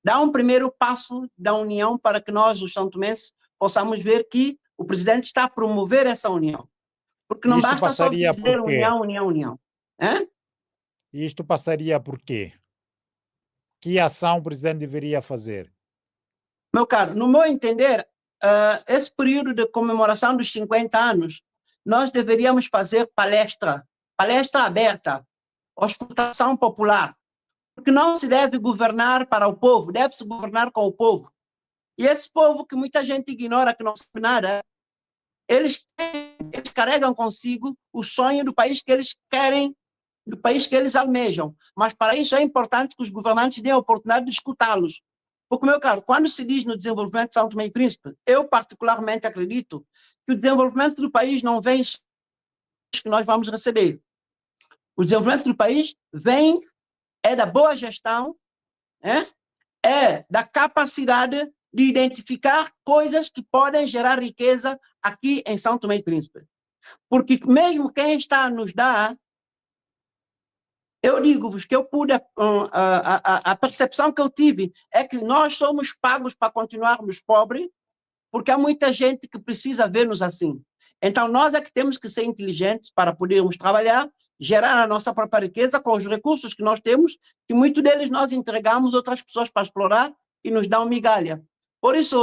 D: dar um primeiro passo da união para que nós, os santomenses, possamos ver que o presidente está a promover essa união. Porque não basta só dizer união, união, união.
C: Isto passaria por quê? Que ação o presidente deveria fazer?
D: Meu caro, no meu entender, esse período de comemoração dos 50 anos, nós deveríamos fazer palestra aberta, auscultação popular, porque não se deve governar para o povo, deve-se governar com o povo. E esse povo que muita gente ignora, que não sabe nada, eles carregam consigo o sonho do país que eles querem, do país que eles almejam. Mas para isso é importante que os governantes dêem a oportunidade de escutá-los. Porque, meu caro, quando se diz no desenvolvimento de São Tomé e Príncipe, eu particularmente acredito que o desenvolvimento do país não vem só que nós vamos receber. O desenvolvimento do país vem da boa gestão, da capacidade de identificar coisas que podem gerar riqueza aqui em São Tomé e Príncipe. Porque mesmo quem está a nos dar, eu digo-vos que eu pude, a percepção que eu tive é que nós somos pagos para continuarmos pobres, porque há muita gente que precisa ver-nos assim. Então, nós é que temos que ser inteligentes para podermos trabalhar, gerar a nossa própria riqueza com os recursos que nós temos, que muitos deles nós entregamos a outras pessoas para explorar e nos dão migalha. Por isso,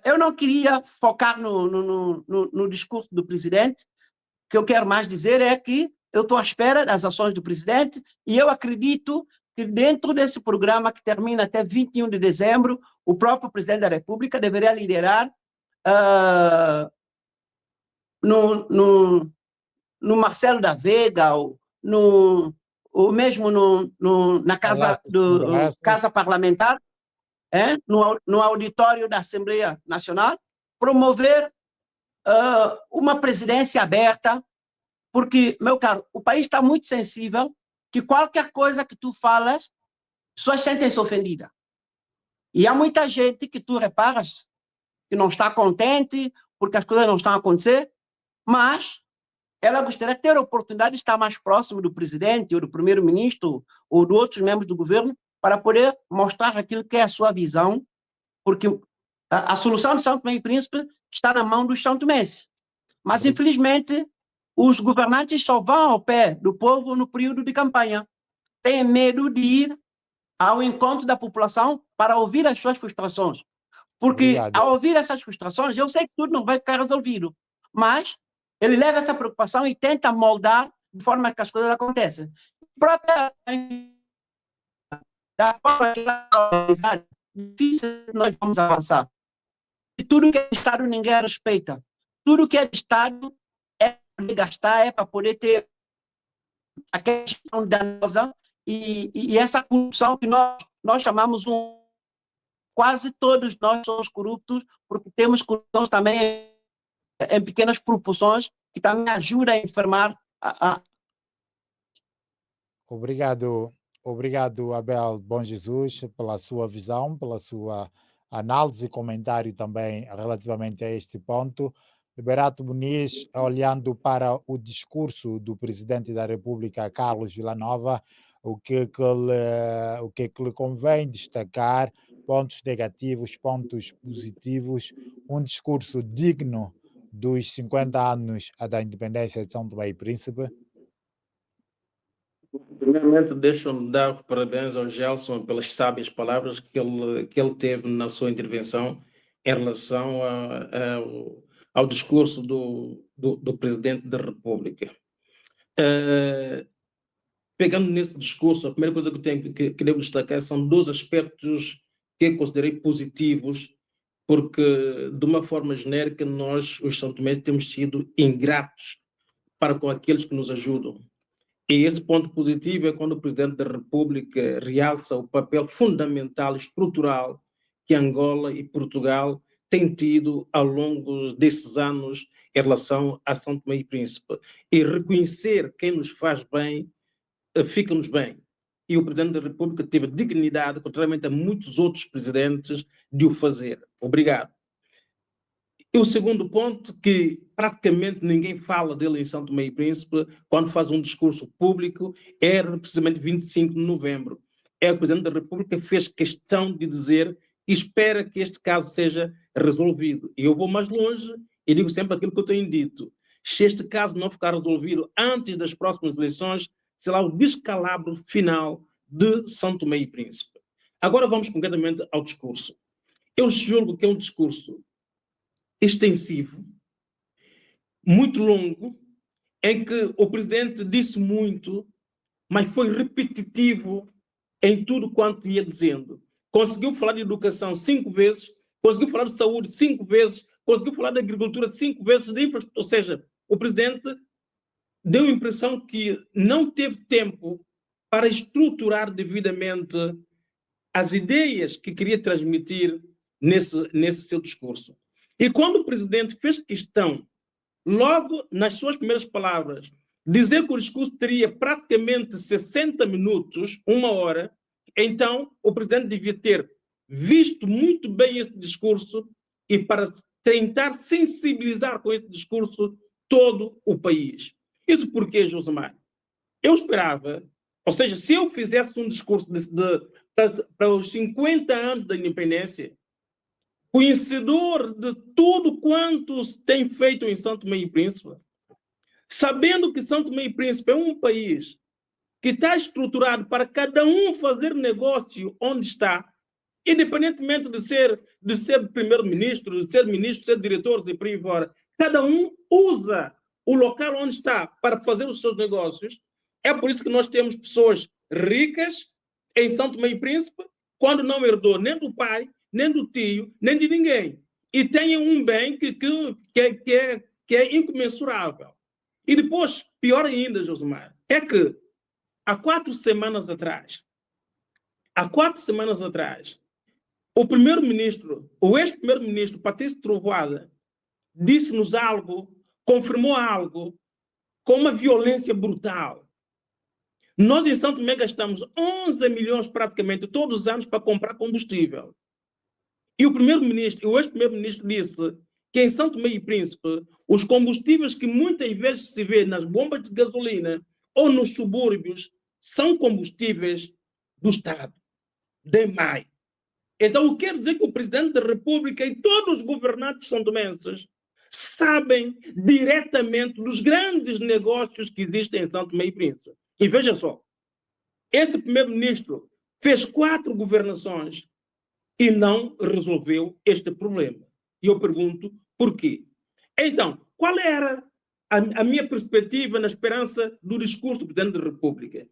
D: eu não queria focar no discurso do presidente. O que eu quero mais dizer é que eu estou à espera das ações do presidente e eu acredito que dentro desse programa que termina até 21 de dezembro, o próprio presidente da República deveria liderar no Marcelo da Veiga, ou mesmo na casa parlamentar, no auditório da Assembleia Nacional, promover uma presidência aberta, porque, meu caro, o país está muito sensível, que qualquer coisa que tu falas, pessoas sentem-se ofendidas. E há muita gente que tu reparas que não está contente porque as coisas não estão a acontecer, mas ela gostaria de ter a oportunidade de estar mais próximo do presidente ou do primeiro-ministro ou de outros membros do governo para poder mostrar aquilo que é a sua visão, porque a solução de São Tomé e Príncipe está na mão dos santomenses. Mas, infelizmente, os governantes só vão ao pé do povo no período de campanha. Têm medo de ir ao encontro da população para ouvir as suas frustrações. Porque, ao ouvir essas frustrações, eu sei que tudo não vai ficar resolvido, mas ele leva essa preocupação e tenta moldar de forma que as coisas acontecem. Da forma que é difícil, nós vamos avançar. E tudo que é de Estado ninguém respeita. Tudo que é de Estado é para gastar, é para poder ter a questão danosa e essa corrupção que nós chamamos quase todos nós somos corruptos, porque temos corrupção também em pequenas proporções, que também ajuda a enfermar
C: Obrigado, Abel Bom Jesus, pela sua visão, pela sua análise e comentário também relativamente a este ponto. Liberato Muniz, olhando para o discurso do Presidente da República, Carlos Villanova, o que lhe convém destacar, pontos negativos, pontos positivos, um discurso digno dos 50 anos da independência de São Tomé e Príncipe?
F: Primeiramente, deixa-me dar os parabéns ao Gelson pelas sábias palavras que ele teve na sua intervenção em relação ao discurso do Presidente da República. Pegando nesse discurso, a primeira coisa que devo destacar são dois aspectos que eu considerei positivos, porque, de uma forma genérica, nós, os santomenses, temos sido ingratos para com aqueles que nos ajudam. E esse ponto positivo é quando o Presidente da República realça o papel fundamental e estrutural que Angola e Portugal tem tido ao longo desses anos em relação a São Tomé e Príncipe. E reconhecer quem nos faz bem, fica-nos bem. E o Presidente da República teve dignidade, contrariamente a muitos outros presidentes, de o fazer. Obrigado. E o segundo ponto, que praticamente ninguém fala dele em São Tomé e Príncipe, quando faz um discurso público, era precisamente 25 de novembro. É o Presidente da República que fez questão de dizer que espera que este caso seja resolvido. E eu vou mais longe e digo sempre aquilo que eu tenho dito. Se este caso não ficar resolvido antes das próximas eleições, será o descalabro final de São Tomé e Príncipe. Agora vamos concretamente ao discurso. Eu julgo que é um discurso extensivo, muito longo, em que o presidente disse muito, mas foi repetitivo em tudo quanto ia dizendo. Conseguiu falar de educação 5 vezes, conseguiu falar de saúde 5 vezes, conseguiu falar de agricultura 5 vezes, de infraestrutura. Ou seja, o presidente deu a impressão que não teve tempo para estruturar devidamente as ideias que queria transmitir nesse seu discurso. E quando o presidente fez questão, logo nas suas primeiras palavras, dizer que o discurso teria praticamente 60 minutos, 1 hora, então o presidente devia ter visto muito bem esse discurso e para tentar sensibilizar com esse discurso todo o país. Isso porque, Josemar, eu esperava, ou seja, se eu fizesse um discurso para os 50 anos da independência, conhecedor de tudo quanto se tem feito em São Tomé e Príncipe, sabendo que São Tomé e Príncipe é um país que está estruturado para cada um fazer negócio onde está, independentemente de ser primeiro-ministro, de ser ministro, de ser diretor, de por aí fora, cada um usa o local onde está para fazer os seus negócios. É por isso que nós temos pessoas ricas em São Tomé e Príncipe, quando não herdou nem do pai, nem do tio, nem de ninguém. E tem um bem que é incomensurável. E depois, pior ainda, Josemar, é que há 4 semanas atrás, o primeiro-ministro, o ex-primeiro-ministro Patrício Trovoada, disse-nos algo, confirmou algo, com uma violência brutal. Nós em São Tomé gastamos 11 milhões praticamente todos os anos para comprar combustível. E o ex-primeiro-ministro disse que em São Tomé e Príncipe, os combustíveis que muitas vezes se vê nas bombas de gasolina ou nos subúrbios são combustíveis do Estado, da EMAI. Então, o que quer dizer que o Presidente da República e todos os governantes santomenses sabem diretamente dos grandes negócios que existem em São Tomé e Príncipe. E veja só, esse primeiro-ministro fez 4 governações e não resolveu este problema. E eu pergunto, por quê? Então, qual era a minha perspectiva na esperança do discurso do Presidente da República?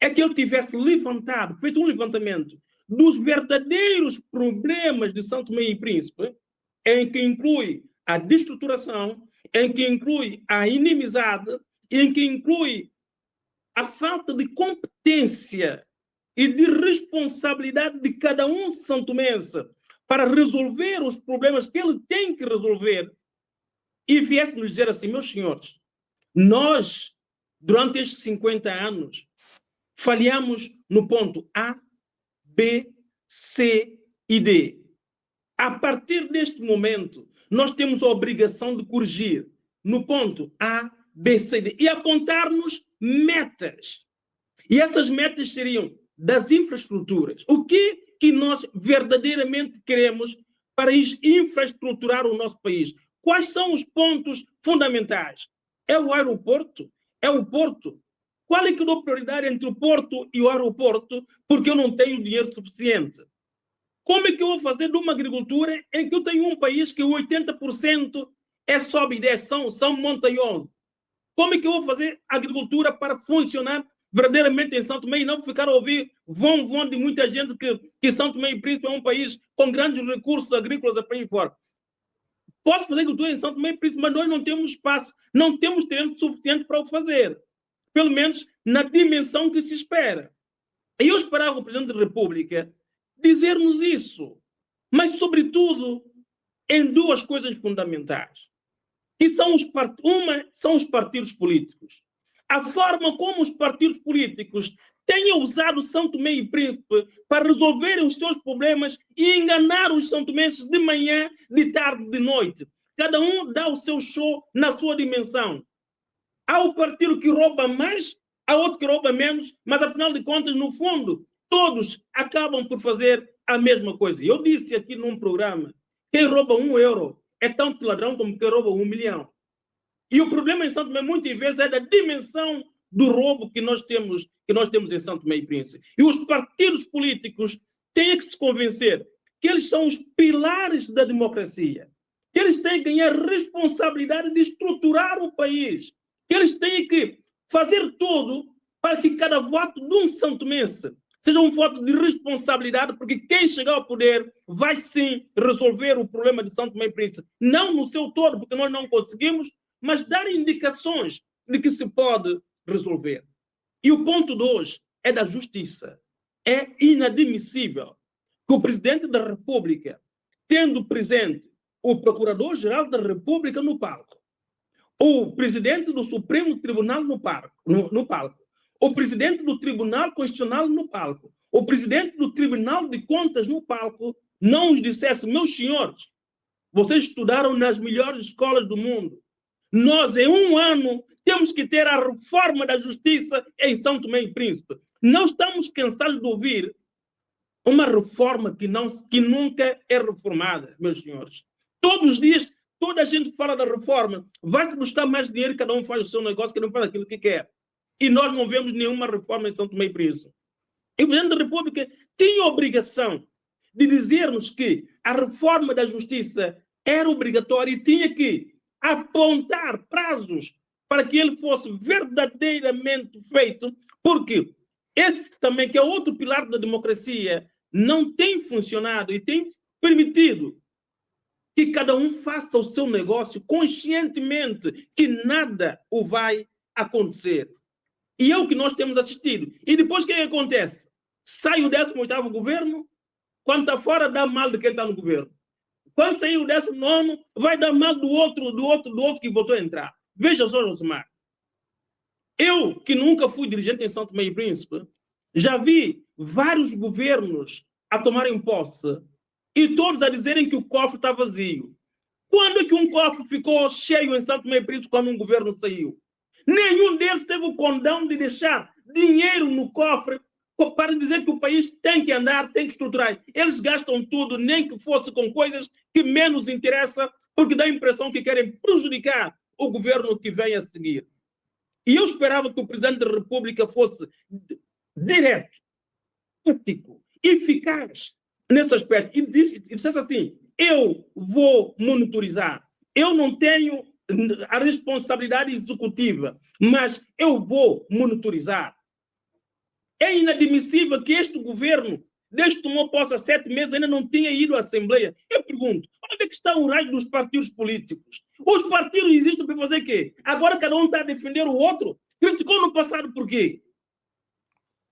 F: É que eu tivesse levantado, feito um levantamento dos verdadeiros problemas de São Tomé e Príncipe, em que inclui a destruturação, em que inclui a inimizade, em que inclui a falta de competência e de responsabilidade de cada um santomense para resolver os problemas que ele tem que resolver, e viesse nos dizer assim, meus senhores, nós, durante estes 50 anos, falhamos no ponto A, B, C e D. A partir deste momento, nós temos a obrigação de corrigir no ponto A, B, C, D e apontar-nos metas. E essas metas seriam das infraestruturas. O que nós verdadeiramente queremos para infraestruturar o nosso país? Quais são os pontos fundamentais? É o aeroporto? É o porto? Qual é que eu dou prioridade entre o porto e o aeroporto porque eu não tenho dinheiro suficiente? Como é que eu vou fazer de uma agricultura em que eu tenho um país que 80% é sobe e desce, são montanhosos? Como é que eu vou fazer agricultura para funcionar verdadeiramente em São Tomé e não ficar a ouvir vão de muita gente que São Tomé e Príncipe é um país com grandes recursos agrícolas para aí fora? Posso fazer agricultura em São Tomé e Príncipe, mas nós não temos espaço, não temos tempo suficiente para o fazer. Pelo menos na dimensão que se espera. E eu esperava o Presidente da República dizer-nos isso. Mas, sobretudo, em duas coisas fundamentais, que são uma são os partidos políticos. A forma como os partidos políticos têm usado São Tomé e Príncipe para resolverem os seus problemas e enganar os santomenses de manhã, de tarde, de noite. Cada um dá o seu show na sua dimensão. Há o partido que rouba mais, há outro que rouba menos, mas afinal de contas, no fundo, todos acabam por fazer a mesma coisa. Eu disse aqui num programa, quem rouba €1 é tanto ladrão como quem rouba 1 milhão. E o problema em São Tomé, muitas vezes, é da dimensão do roubo que nós temos em São Tomé e Príncipe. E os partidos políticos têm que se convencer que eles são os pilares da democracia, que eles têm que ganhar responsabilidade de estruturar o país, que eles têm que fazer tudo para que cada voto de um santomense seja um voto de responsabilidade, porque quem chegar ao poder vai sim resolver o problema de São Tomé e Príncipe. Não no seu todo, porque nós não conseguimos, mas dar indicações de que se pode resolver. E o ponto 2 é da justiça. É inadmissível que o presidente da República, tendo presente o procurador-geral da República no palco, o presidente do Supremo Tribunal no palco, o presidente do Tribunal Constitucional no palco, o presidente do Tribunal de Contas no palco, não os dissesse: meus senhores, vocês estudaram nas melhores escolas do mundo. Nós, em 1 ano, temos que ter a reforma da justiça em São Tomé e Príncipe. Não estamos cansados de ouvir uma reforma que nunca é reformada, meus senhores. Todos os dias, toda a gente fala da reforma. Vai-se buscar mais dinheiro, cada um faz o seu negócio, cada um faz aquilo que quer. E nós não vemos nenhuma reforma em São Tomé e Príncipe. E o presidente da República tinha a obrigação de dizer-nos que a reforma da justiça era obrigatória e tinha que apontar prazos para que ele fosse verdadeiramente feito, porque esse também, que é outro pilar da democracia, não tem funcionado e tem permitido que cada um faça o seu negócio conscientemente, que nada o vai acontecer. E é o que nós temos assistido. E depois o que acontece? Sai o 18º governo, quando está fora dá mal de quem está no governo. Quando sair o 19º, vai dar mal do outro que voltou a entrar. Veja só, Josimar. Eu, que nunca fui dirigente em São Tomé e Príncipe, já vi vários governos a tomarem posse e todos a dizerem que o cofre está vazio. Quando é que um cofre ficou cheio em São Tomé e Príncipe quando um governo saiu? Nenhum deles teve o condão de deixar dinheiro no cofre para dizer que o país tem que andar, tem que estruturar. Eles gastam tudo, nem que fosse com coisas que menos interessam, porque dá a impressão que querem prejudicar o governo que vem a seguir. E eu esperava que o presidente da República fosse direto, prático, eficaz nesse aspecto. E dissesse assim: eu vou monitorizar. Eu não tenho a responsabilidade executiva, mas eu vou monitorizar. É inadmissível que este governo, desde que tomou posse há 7 meses, ainda não tenha ido à Assembleia. Eu pergunto, onde é que está o raio dos partidos políticos? Os partidos existem para fazer o quê? Agora cada um está a defender o outro? Criticou no passado por quê?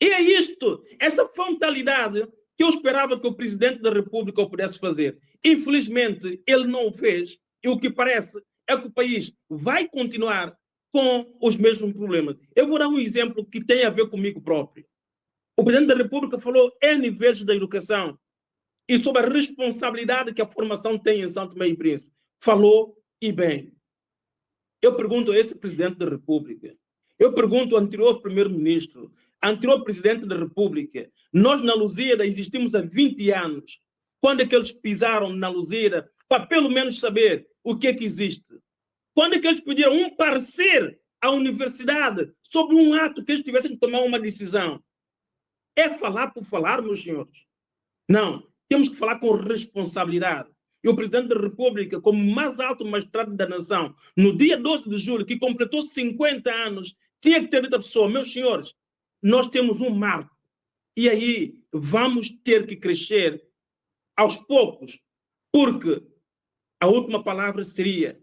F: E é isto, esta frontalidade que eu esperava que o presidente da República o pudesse fazer. Infelizmente, ele não o fez, e o que parece é que o país vai continuar com os mesmos problemas. Eu vou dar um exemplo que tem a ver comigo próprio. O presidente da República falou N vezes da educação e sobre a responsabilidade que a formação tem em São Tomé e Príncipe. Falou e bem. Eu pergunto a esse presidente da República, eu pergunto ao anterior primeiro-ministro, anterior presidente da República, nós na Lusíada existimos há 20 anos. Quando é que eles pisaram na Lusíada para pelo menos saber o que é que existe? Quando é que eles pediram um parecer à universidade sobre um ato que eles tivessem que tomar uma decisão? É falar por falar, meus senhores? Não, temos que falar com responsabilidade. E o presidente da República, como mais alto magistrado da nação, no dia 12 de julho, que completou 50 anos, tinha que ter dito à pessoa: meus senhores, nós temos um marco. E aí vamos ter que crescer aos poucos, porque a última palavra seria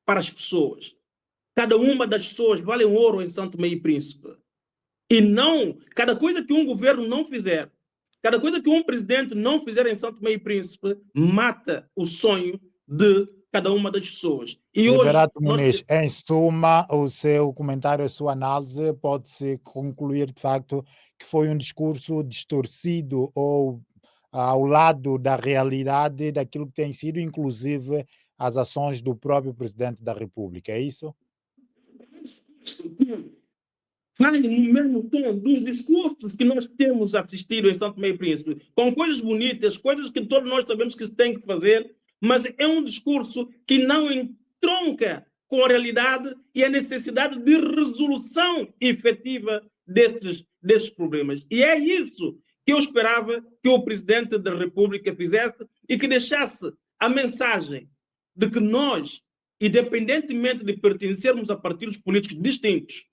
F: para as pessoas. Cada uma das pessoas vale um ouro em São Tomé e Príncipe. E não, cada coisa que um governo não fizer, Cada coisa que um presidente não fizer em São Tomé e Príncipe mata o sonho de cada uma das pessoas. E
C: Liberato
F: hoje nós...
C: Muniz, em suma, o seu comentário, a sua análise pode-se concluir de facto que foi um discurso distorcido ou ao lado da realidade daquilo que tem sido, inclusive, as ações do próprio presidente da República, é isso?
F: Vai no mesmo tom dos discursos que nós temos assistido em São Tomé e Príncipe, com coisas bonitas, coisas que todos nós sabemos que se tem que fazer, mas é um discurso que não entronca com a realidade e a necessidade de resolução efetiva destes problemas. E é isso que eu esperava que o presidente da República fizesse e que deixasse a mensagem de que nós, independentemente de pertencermos a partidos políticos distintos,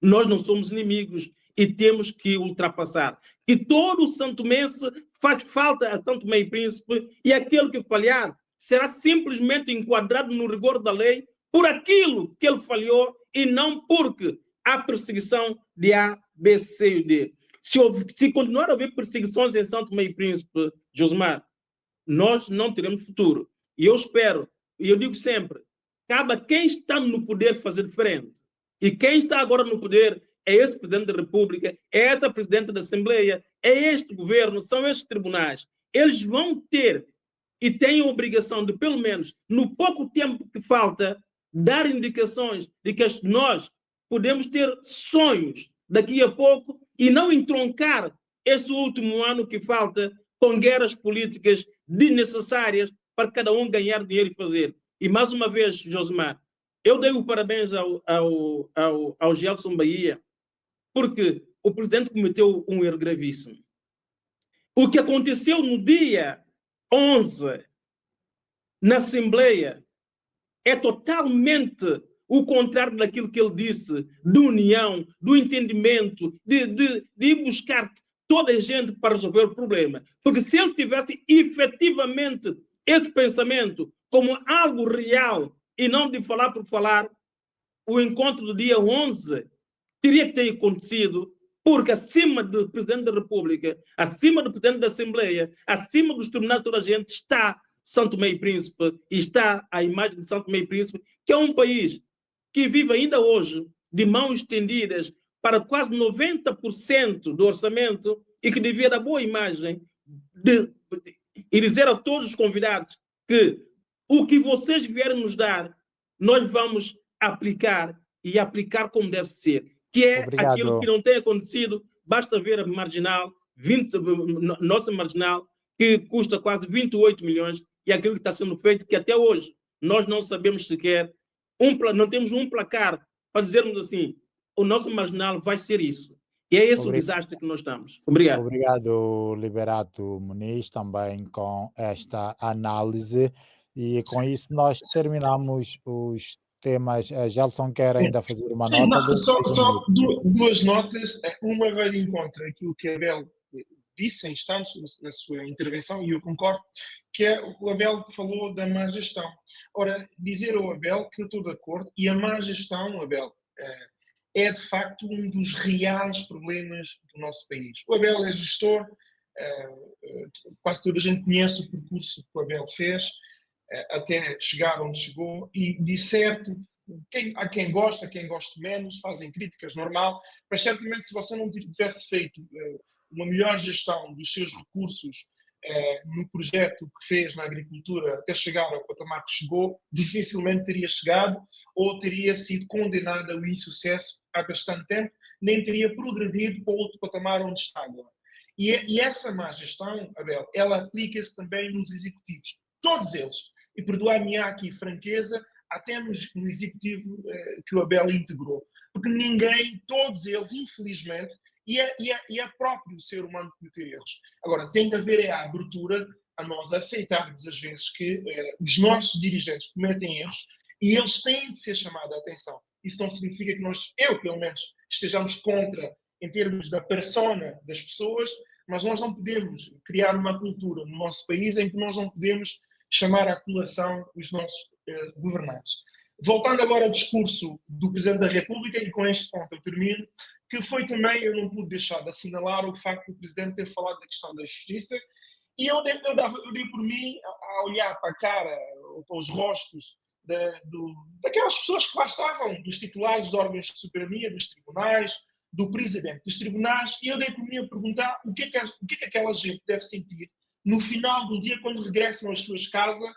F: nós não somos inimigos e temos que ultrapassar. Que todo o santomense faz falta a São Tomé e Príncipe e aquele que falhar será simplesmente enquadrado no rigor da lei por aquilo que ele falhou e não porque há perseguição de A, B, C e D. Se continuar a haver perseguições em São Tomé e Príncipe, Josmar, nós não teremos futuro. E eu espero, e eu digo sempre, cabe a quem está no poder fazer diferente. E quem está agora no poder é esse presidente da República, é essa presidente da Assembleia, é este governo, são estes tribunais. Eles vão ter e têm a obrigação de, pelo menos, no pouco tempo que falta, dar indicações de que nós podemos ter sonhos daqui a pouco e não entroncar esse último ano que falta com guerras políticas desnecessárias para cada um ganhar dinheiro e fazer. E mais uma vez, Josemar, eu dei o parabéns ao Gelson Bahia, porque o presidente cometeu um erro gravíssimo. O que aconteceu no dia 11, na Assembleia, é totalmente o contrário daquilo que ele disse, de união, do entendimento, de ir buscar toda a gente para resolver o problema. Porque se ele tivesse efetivamente esse pensamento como algo real e não de falar por falar, o encontro do dia 11 teria que ter acontecido, porque acima do Presidente da República, acima do Presidente da Assembleia, acima dos tribunais de toda a gente está São Tomé e Príncipe, e está a imagem de São Tomé e Príncipe, que é um país que vive ainda hoje de mãos estendidas para quase 90% do orçamento e que devia dar boa imagem e dizer a todos os convidados que o que vocês vierem nos dar, nós vamos aplicar e aplicar como deve ser, que é aquilo que não tem acontecido. Basta ver a marginal, nossa marginal, que custa quase 28 milhões, e aquilo que está sendo feito, que até hoje nós não sabemos sequer, não temos um placar para dizermos assim, o nosso marginal vai ser isso. E é esse o desastre que nós estamos. Obrigado.
C: Obrigado, Liberato Muniz, também com esta análise. E com isso nós terminamos os temas. Gelson quer ainda fazer uma nota?
E: Só duas notas. Uma vai de encontro àquilo que a Abel disse em instantes na sua intervenção, e eu concordo, que é o Abel que falou da má gestão. Ora, dizer ao Abel que eu estou de acordo, e a má gestão, Abel, é de facto um dos reais problemas do nosso país. O Abel é gestor, quase toda a gente conhece o percurso que o Abel fez, até chegar onde chegou, e de certo, há quem gosta, quem gosta menos, fazem críticas, normal, mas certamente se você não tivesse feito uma melhor gestão dos seus recursos no projeto que fez na agricultura até chegar ao patamar que chegou, dificilmente teria chegado ou teria sido condenado ao insucesso há bastante tempo, nem teria progredido para outro patamar onde está agora. E essa má gestão, Abel, ela aplica-se também nos executivos, todos eles. E perdoar-me-á aqui franqueza, até no executivo que o Abel integrou. Porque ninguém, todos eles, infelizmente, e é próprio o ser humano cometer erros. Agora, tem de haver a abertura a nós aceitarmos, às vezes, que os nossos dirigentes cometem erros e eles têm de ser chamados a atenção. Isso não significa que eu, pelo menos, estejamos contra em termos da persona das pessoas, mas nós não podemos criar uma cultura no nosso país em que nós não podemos chamar à colação os nossos governantes. Voltando agora ao discurso do Presidente da República, e com este ponto eu termino, que foi também, eu não pude deixar de assinalar o facto do Presidente ter falado da questão da justiça, e eu dei por mim a olhar para a cara, ou para os rostos daquelas pessoas que lá estavam, dos titulares de órgãos de soberania, dos tribunais, do Presidente dos tribunais, e eu dei por mim a perguntar o que é que aquela gente deve sentir no final do dia, quando regressam às suas casas,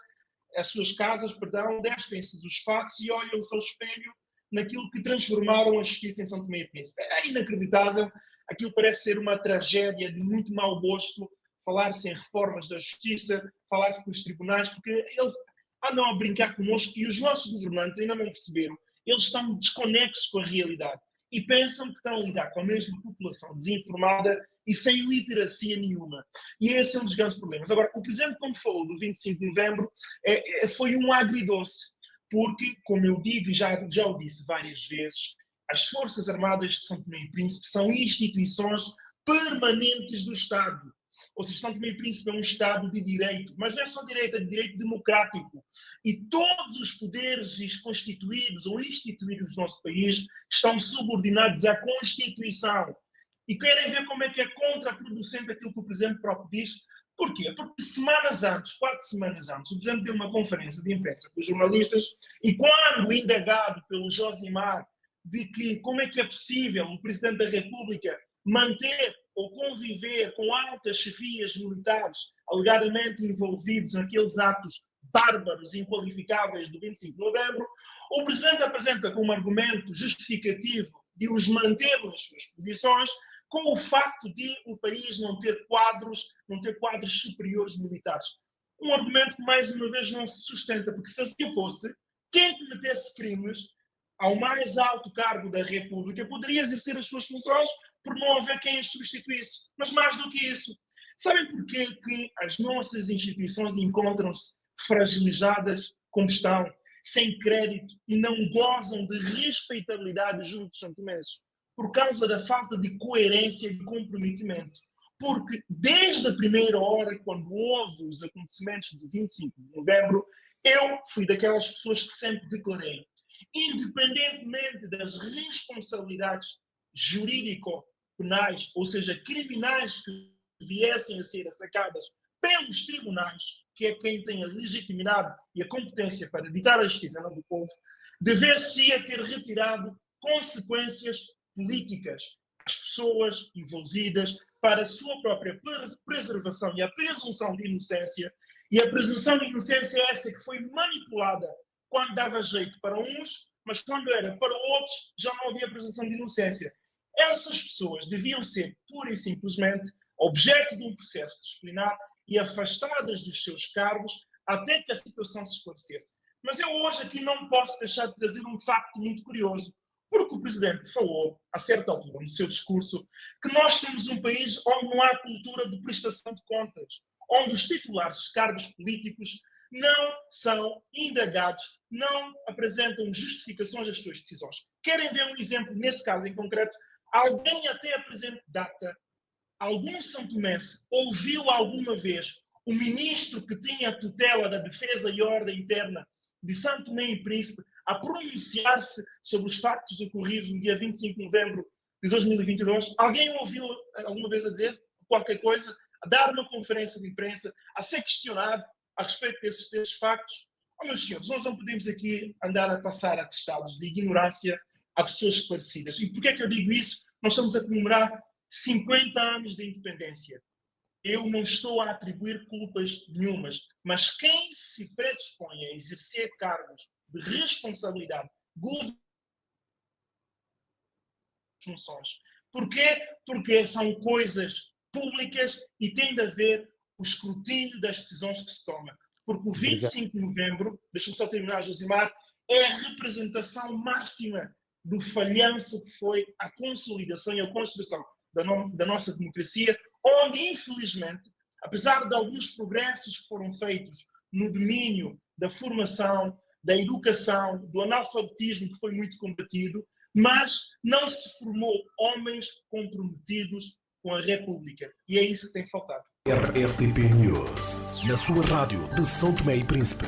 E: despem-se dos fatos e olham-se ao espelho naquilo que transformaram a justiça em São Tomé e Príncipe. É inacreditável, aquilo parece ser uma tragédia de muito mau gosto, falar-se em reformas da justiça, falar-se dos tribunais, porque eles andam a brincar connosco e os nossos governantes ainda não perceberam. Eles estão desconexos com a realidade e pensam que estão a lidar com a mesma população desinformada e sem literacia nenhuma. E esse é um dos grandes problemas. Agora, o Presidente, quando falou do 25 de novembro, foi um agridoce, porque, como eu digo e já o disse várias vezes, as Forças Armadas de São Tomé e Príncipe são instituições permanentes do Estado. Ou seja, São Tomé e Príncipe é um Estado de direito, mas não é só direito, é de direito democrático. E todos os poderes constituídos ou instituídos do nosso país estão subordinados à Constituição. E querem ver como é que é contraproducente aquilo que o Presidente próprio diz. Porquê? Porque 4 semanas antes, o Presidente deu uma conferência de imprensa com os jornalistas e quando indagado pelo Josimar de que como é que é possível o Presidente da República manter ou conviver com altas chefias militares alegadamente envolvidos naqueles atos bárbaros e inqualificáveis do 25 de novembro, o Presidente apresenta como argumento justificativo de os manter nas suas posições com o facto de o país não ter quadros superiores militares. Um argumento que, mais uma vez, não se sustenta, porque se assim fosse, quem cometesse crimes ao mais alto cargo da República poderia exercer as suas funções por não haver quem as substituísse. Mas mais do que isso, sabem porquê que as nossas instituições encontram-se fragilizadas como estão, sem crédito e não gozam de respeitabilidade junto dos santomenses? Por causa da falta de coerência e de comprometimento. Porque desde a primeira hora, quando houve os acontecimentos de 25 de novembro, eu fui daquelas pessoas que sempre declarei, independentemente das responsabilidades jurídico-penais, ou seja, criminais que viessem a ser sacadas pelos tribunais, que é quem tem a legitimidade e a competência para ditar a justiça em nome do povo, dever-se-ia ter retirado consequências políticas às pessoas envolvidas para a sua própria preservação e a presunção de inocência. E a presunção de inocência é essa que foi manipulada quando dava jeito para uns, mas quando era para outros já não havia presunção de inocência. Essas pessoas deviam ser, pura e simplesmente, objeto de um processo disciplinar e afastadas dos seus cargos até que a situação se esclarecesse. Mas eu hoje aqui não posso deixar de trazer um facto muito curioso, porque o Presidente falou, a certa altura, no seu discurso, que nós temos um país onde não há cultura de prestação de contas, onde os titulares de cargos políticos não são indagados, não apresentam justificações às suas decisões. Querem ver um exemplo, nesse caso em concreto? Alguém até a presente data, algum santomense ouviu alguma vez o ministro que tinha a tutela da Defesa e Ordem Interna de São Tomé e Príncipe a pronunciar-se sobre os factos ocorridos no dia 25 de novembro de 2022? Alguém ouviu alguma vez a dizer qualquer coisa, a dar uma conferência de imprensa, a ser questionado a respeito desses factos? Oh, meus senhores, nós não podemos aqui andar a passar atestados de ignorância a pessoas esclarecidas. E porquê é que eu digo isso? Nós estamos a comemorar 50 anos de independência. Eu não estou a atribuir culpas nenhumas, mas quem se predispõe a exercer cargos de responsabilidade, funções. Porquê? Porque são coisas públicas e tem de haver o escrutínio das decisões que se tomam. Porque o 25 de novembro, deixa-me só terminar, Josimar, é a representação máxima do falhanço que foi a consolidação e a construção da nossa democracia, onde, infelizmente, apesar de alguns progressos que foram feitos no domínio da formação, da educação, do analfabetismo, que foi muito combatido, mas não se formou homens comprometidos com a República. E é isso que tem faltado.
A: RSTP News, na sua rádio de São Tomé e Príncipe.